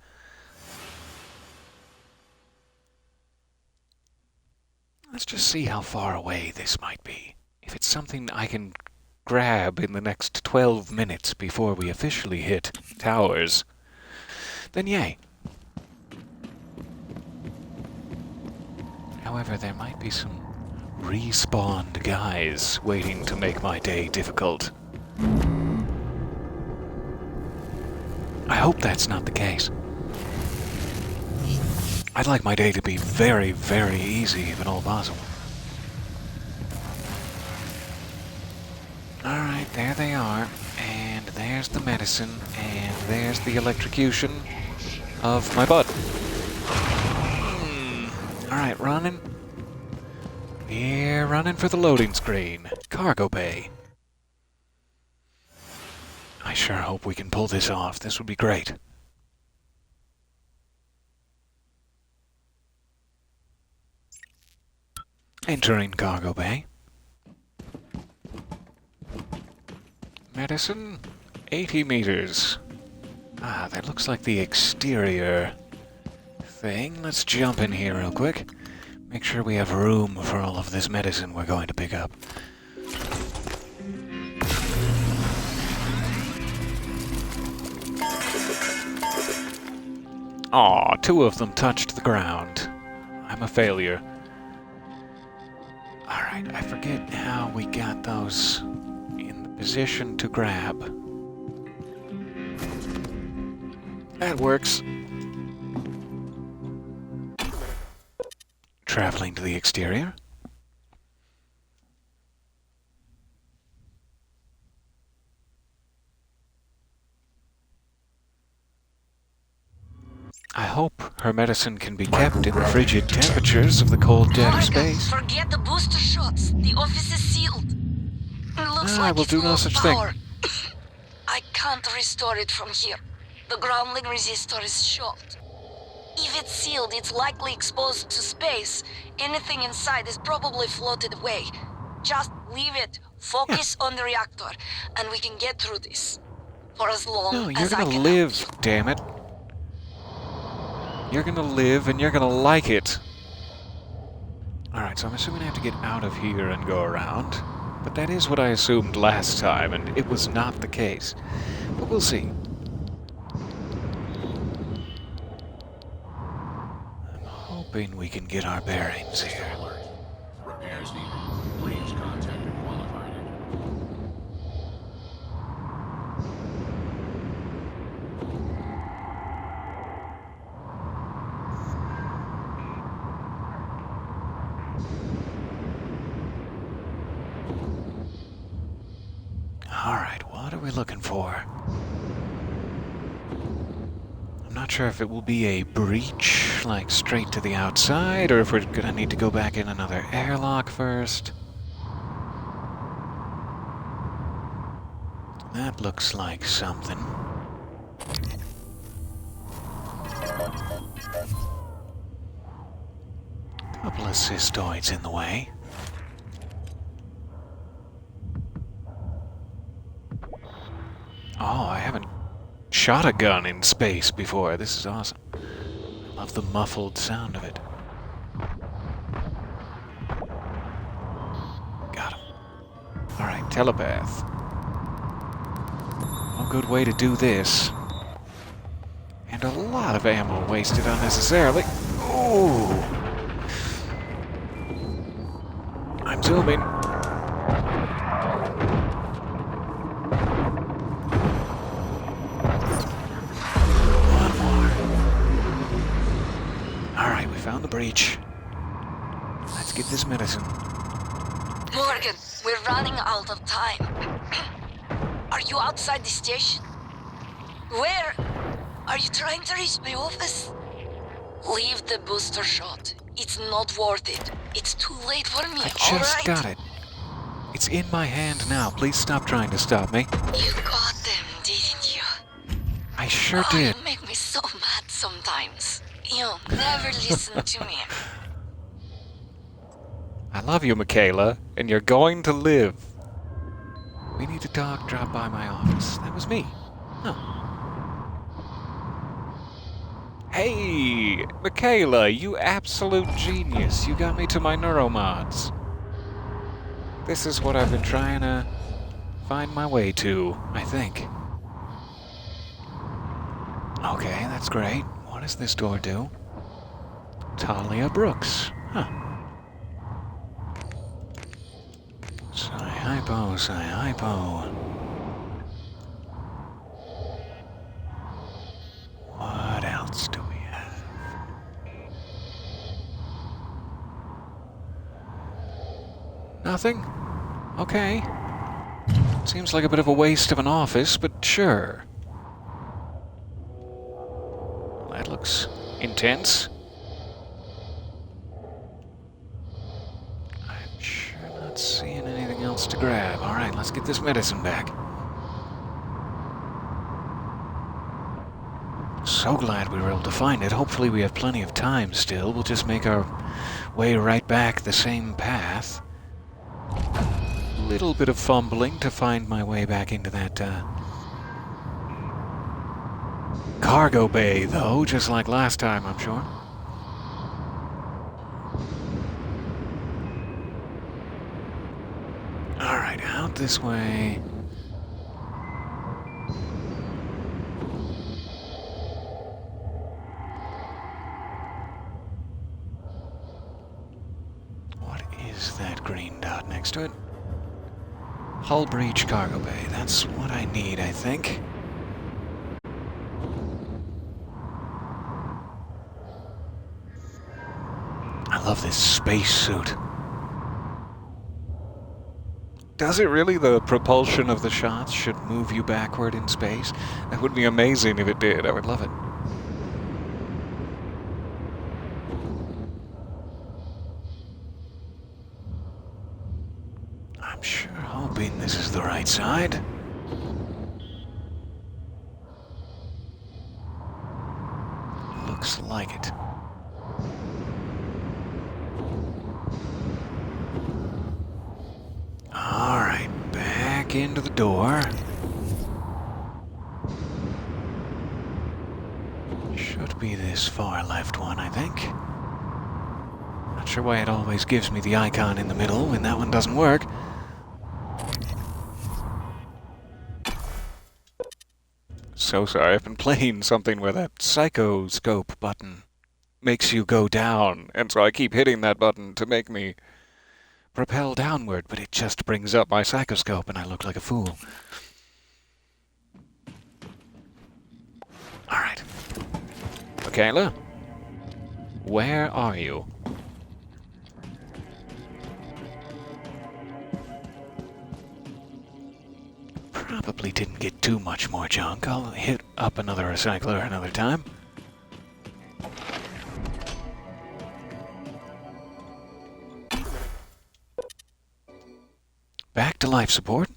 Let's just see how far away this might be. If it's something I can grab in the next 12 minutes before we officially hit towers, then yay. However, there might be some respawned guys waiting to make my day difficult. I hope that's not the case. I'd like my day to be very, very easy, if at all possible. Alright, there they are. And there's the medicine. And there's the electrocution of my butt. Alright, running. We're running for the loading screen. Cargo bay. I sure hope we can pull this off. This would be great. Entering cargo bay. Medicine, 80 meters. Ah, that looks like the exterior thing. Let's jump in here real quick. Make sure we have room for all of this medicine we're going to pick up. Aw, 2 of them touched the ground. I'm a failure. Alright, I forget how we got those in the position to grab. That works. Traveling to the exterior. I hope her medicine can be kept in the frigid temperatures of the cold dead of space. Forget the booster shots. The office is sealed. It looks like will it's do no lost such power. thing. I can't restore it from here. The groundling resistor is short. If it's sealed, it's likely exposed to space. Anything inside is probably floated away. Just leave it. Focus on the reactor, and we can get through this. For as long No, you're as I gonna can live, help you. damn it. You're gonna live, and you're gonna like it. Alright, so I'm assuming I have to get out of here and go around. But that is what I assumed last time, and it was not the case. But we'll see. I'm hoping we can get our bearings here. Repairs needed. Please contact a qualified Alright, what are we looking for? I'm not sure if it will be a breach, like straight to the outside, or if we're gonna need to go back in another airlock first. That looks like something. Couple of cystoids in the way. Oh, I haven't shot a gun in space before. This is awesome. I love the muffled sound of it. Got him. Alright, telepath. A good way to do this. And a lot of ammo wasted unnecessarily. Ooh! I'm zooming. Alright, we found the breach. Let's get this medicine. Morgan, we're running out of time. Are you outside the station? Where? Are you trying to reach my office? Leave the booster shot. It's not worth it. It's too late for me, I just alright? got it. It's in my hand now. Please stop trying to stop me. You got them, didn't you? I sure did. You make me so mad sometimes. You never listen to me. I love you, Mikhaila, and you're going to live. We need to talk. Drop by my office. That was me. Huh. Hey, Mikhaila, you absolute genius. You got me to my neuromods. This is what I've been trying to find my way to, I think. Okay, that's great. What does this door do? Talia Brooks. Huh. Sci-hypo, sci-hypo. What else do we have? Nothing? Okay. Seems like a bit of a waste of an office, but sure. That looks intense. I'm sure not seeing anything else to grab. Alright, let's get this medicine back. So glad we were able to find it. Hopefully we have plenty of time still. We'll just make our way right back the same path. Little bit of fumbling to find my way back into that cargo bay, though, just like last time, I'm sure. Alright, out this way. What is that green dot next to it? Hull breach cargo bay. That's what I need, I think. I love this spacesuit. Does it really? The propulsion of the shots should move you backward in space? That would be amazing if it did. I would love it. Sure hoping this is the right side. Looks like it. Alright, back into the door. Should be this far left one, I think. Not sure why it always gives me the icon in the middle when that one doesn't work. So sorry, I've been playing something where that psychoscope button makes you go down, and so I keep hitting that button to make me propel downward, but it just brings up my psychoscope and I look like a fool. Alright. Mikhaila? Where are you? Probably didn't get too much more junk. I'll hit up another recycler another time. Back to life support.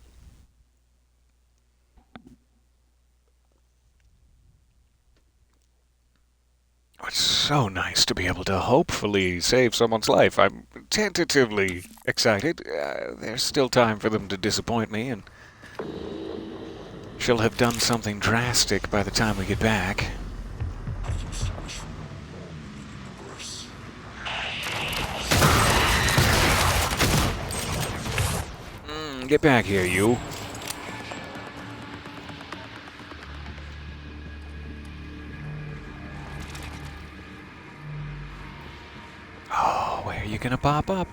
It's so nice to be able to hopefully save someone's life. I'm tentatively excited. There's still time for them to disappoint me, and she'll have done something drastic by the time we get back. Get back here, you. Oh, where are you gonna pop up?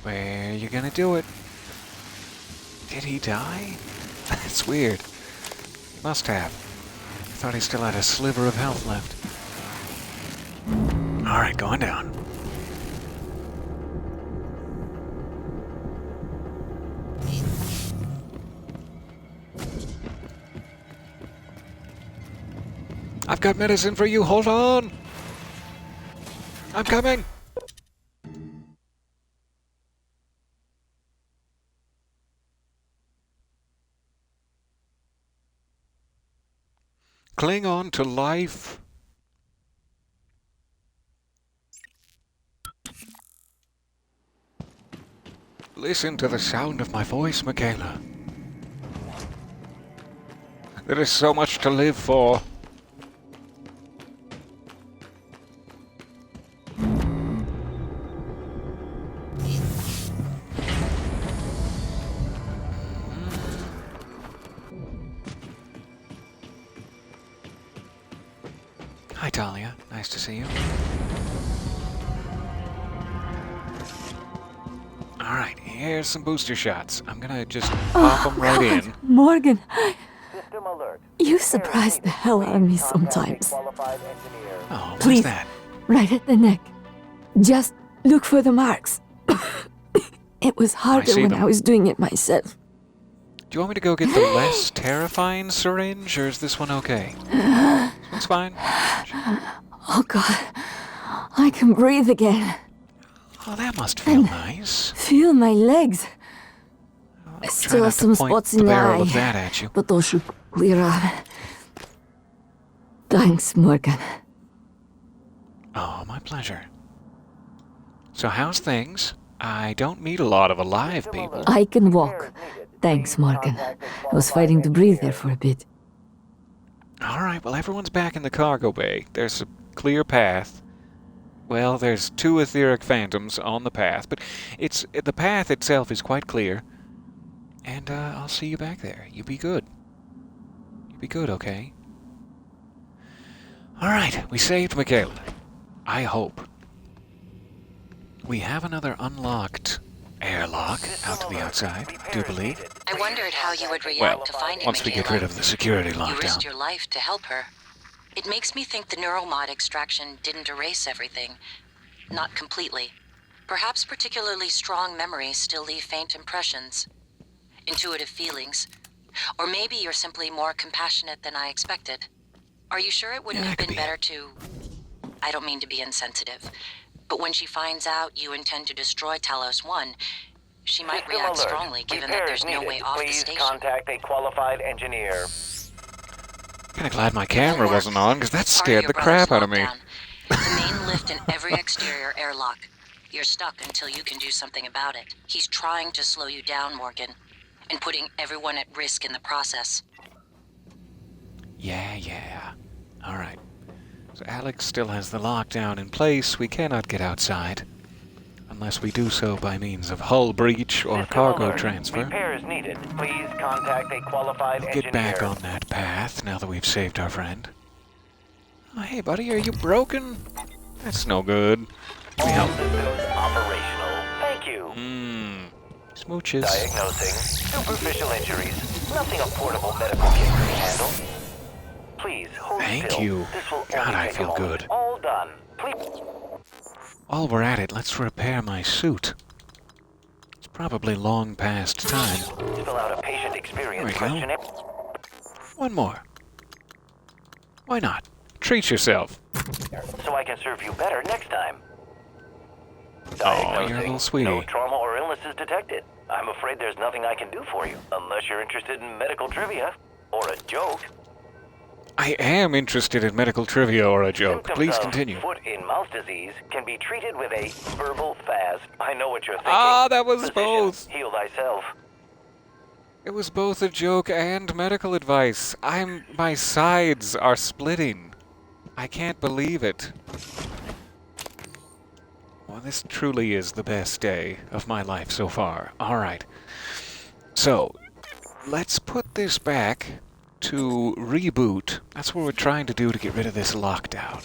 Where are you gonna do it? Did he die? That's weird. Must have. I thought he still had a sliver of health left. Alright, going down. I've got medicine for you, hold on! I'm coming! Cling on to life. Listen to the sound of my voice, Mikhaila. There is so much to live for. Hi, Talia. Nice to see you. Alright, here's some booster shots. I'm gonna just pop them right in. Morgan, System alert. you surprise the hell out of me sometimes. Oh, what's Please, that? right at the neck. Just look for the marks. It was harder see when them. I was doing it myself. Do you want me to go get the less terrifying syringe, or is this one okay? This one's fine. Oh God, I can breathe again. Oh, that must feel nice. Feel my legs. Try Still not have to some point spots the in the barrel of eye, that at you. but those should clear up. Thanks, Morgan. Oh, my pleasure. So how's things? I don't meet a lot of alive people. I can walk. Thanks, Morgan. I was fighting to breathe there for a bit. Alright, well everyone's back in the cargo bay. There's a clear path. Well, there's 2 etheric phantoms on the path, but the path itself is quite clear. And I'll see you back there. You be good. You be good, okay? Alright, we saved Mikhaila. I hope. We have another unlocked airlock out to the outside, I do believe. I wondered how you would react Well, to finding once we get Mikhaila. rid of the security You lockdown. risked your life to help her. It makes me think the neuromod extraction didn't erase everything. Not completely. Perhaps particularly strong memories still leave faint impressions. Intuitive feelings. Or maybe you're simply more compassionate than I expected. Are you sure it wouldn't have been better to... I don't mean to be insensitive, But when she finds out you intend to destroy Talos 1, she might System react alert. strongly, given that Repairs there's no needed. way off the Please station. contact a qualified engineer. Kinda glad my camera wasn't on, because that Part of scared your the crap brother's out of me. lockdown. It's the main lift in every exterior airlock. You're stuck until you can do something about it. He's trying to slow you down, Morgan, and putting everyone at risk in the process. Yeah. Alright. So Alex still has the lockdown in place. We cannot get outside. Unless we do so by means of hull breach or System cargo alert. transfer. Repairs needed. Please contact a qualified We'll engineer. get back on that path now that we've saved our friend. Oh, hey, buddy, are you broken? That's no good. Let me All help. systems operational. Thank you. Smooches. Diagnosing superficial injuries. Nothing a portable medical kit can handle. Please hold Thank still. you. This will God, only I take a feel moment. good. All done. Please. While we're at it, let's repair my suit. It's probably long past time. Fill out a patient experience There we go. questionnaire. One more. Why not? Treat yourself. So I can serve you better next time. Oh, you're a little sweetie. No trauma or illness is detected. I'm afraid there's nothing I can do for you, unless you're interested in medical trivia or a joke. I am interested in medical trivia or a joke. Symptoms Please of continue. foot-and-mouth disease can be treated with a verbal fast. I know what you're thinking. Ah, that was Physician, both. Heal thyself. It was both a joke and medical advice. My sides are splitting. I can't believe it. Well, this truly is the best day of my life so far. Alright. So, let's put this back to reboot. That's what we're trying to do to get rid of this lockdown.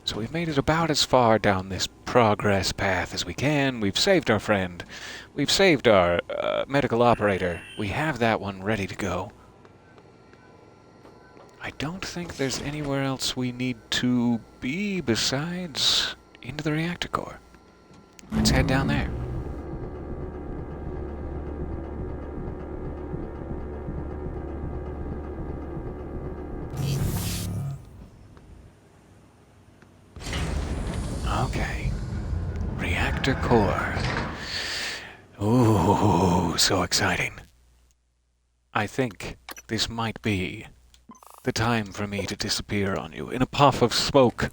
So we've made it about as far down this progress path as we can. We've saved our friend. We've saved our medical operator. We have that one ready to go. I don't think there's anywhere else we need to be besides into the reactor core. Let's head down there. Okay. Reactor core. Ooh, so exciting. I think this might be the time for me to disappear on you in a puff of smoke.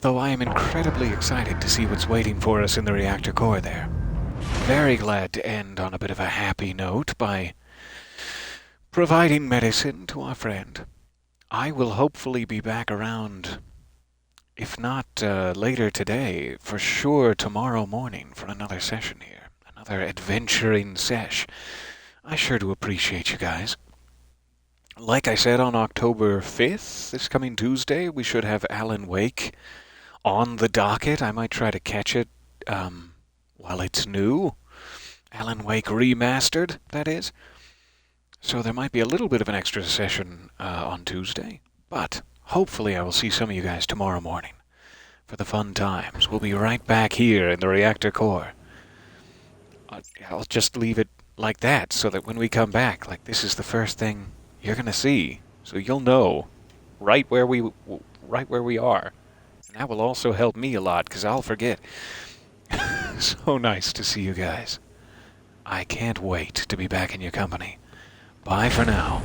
Though I am incredibly excited to see what's waiting for us in the reactor core there. Very glad to end on a bit of a happy note by providing medicine to our friend. I will hopefully be back around, if not later today, for sure tomorrow morning for another session here. Another adventuring sesh. I sure do appreciate you guys. Like I said, on October 5th, this coming Tuesday, we should have Alan Wake on the docket. I might try to catch it while it's new. Alan Wake Remastered, that is. So there might be a little bit of an extra session on Tuesday. But hopefully I will see some of you guys tomorrow morning for the fun times. We'll be right back here in the reactor core. I'll just leave it like that so that when we come back, like, this is the first thing you're going to see. So you'll know right where we are. And that will also help me a lot, because I'll forget. So nice to see you guys. I can't wait to be back in your company. Bye for now.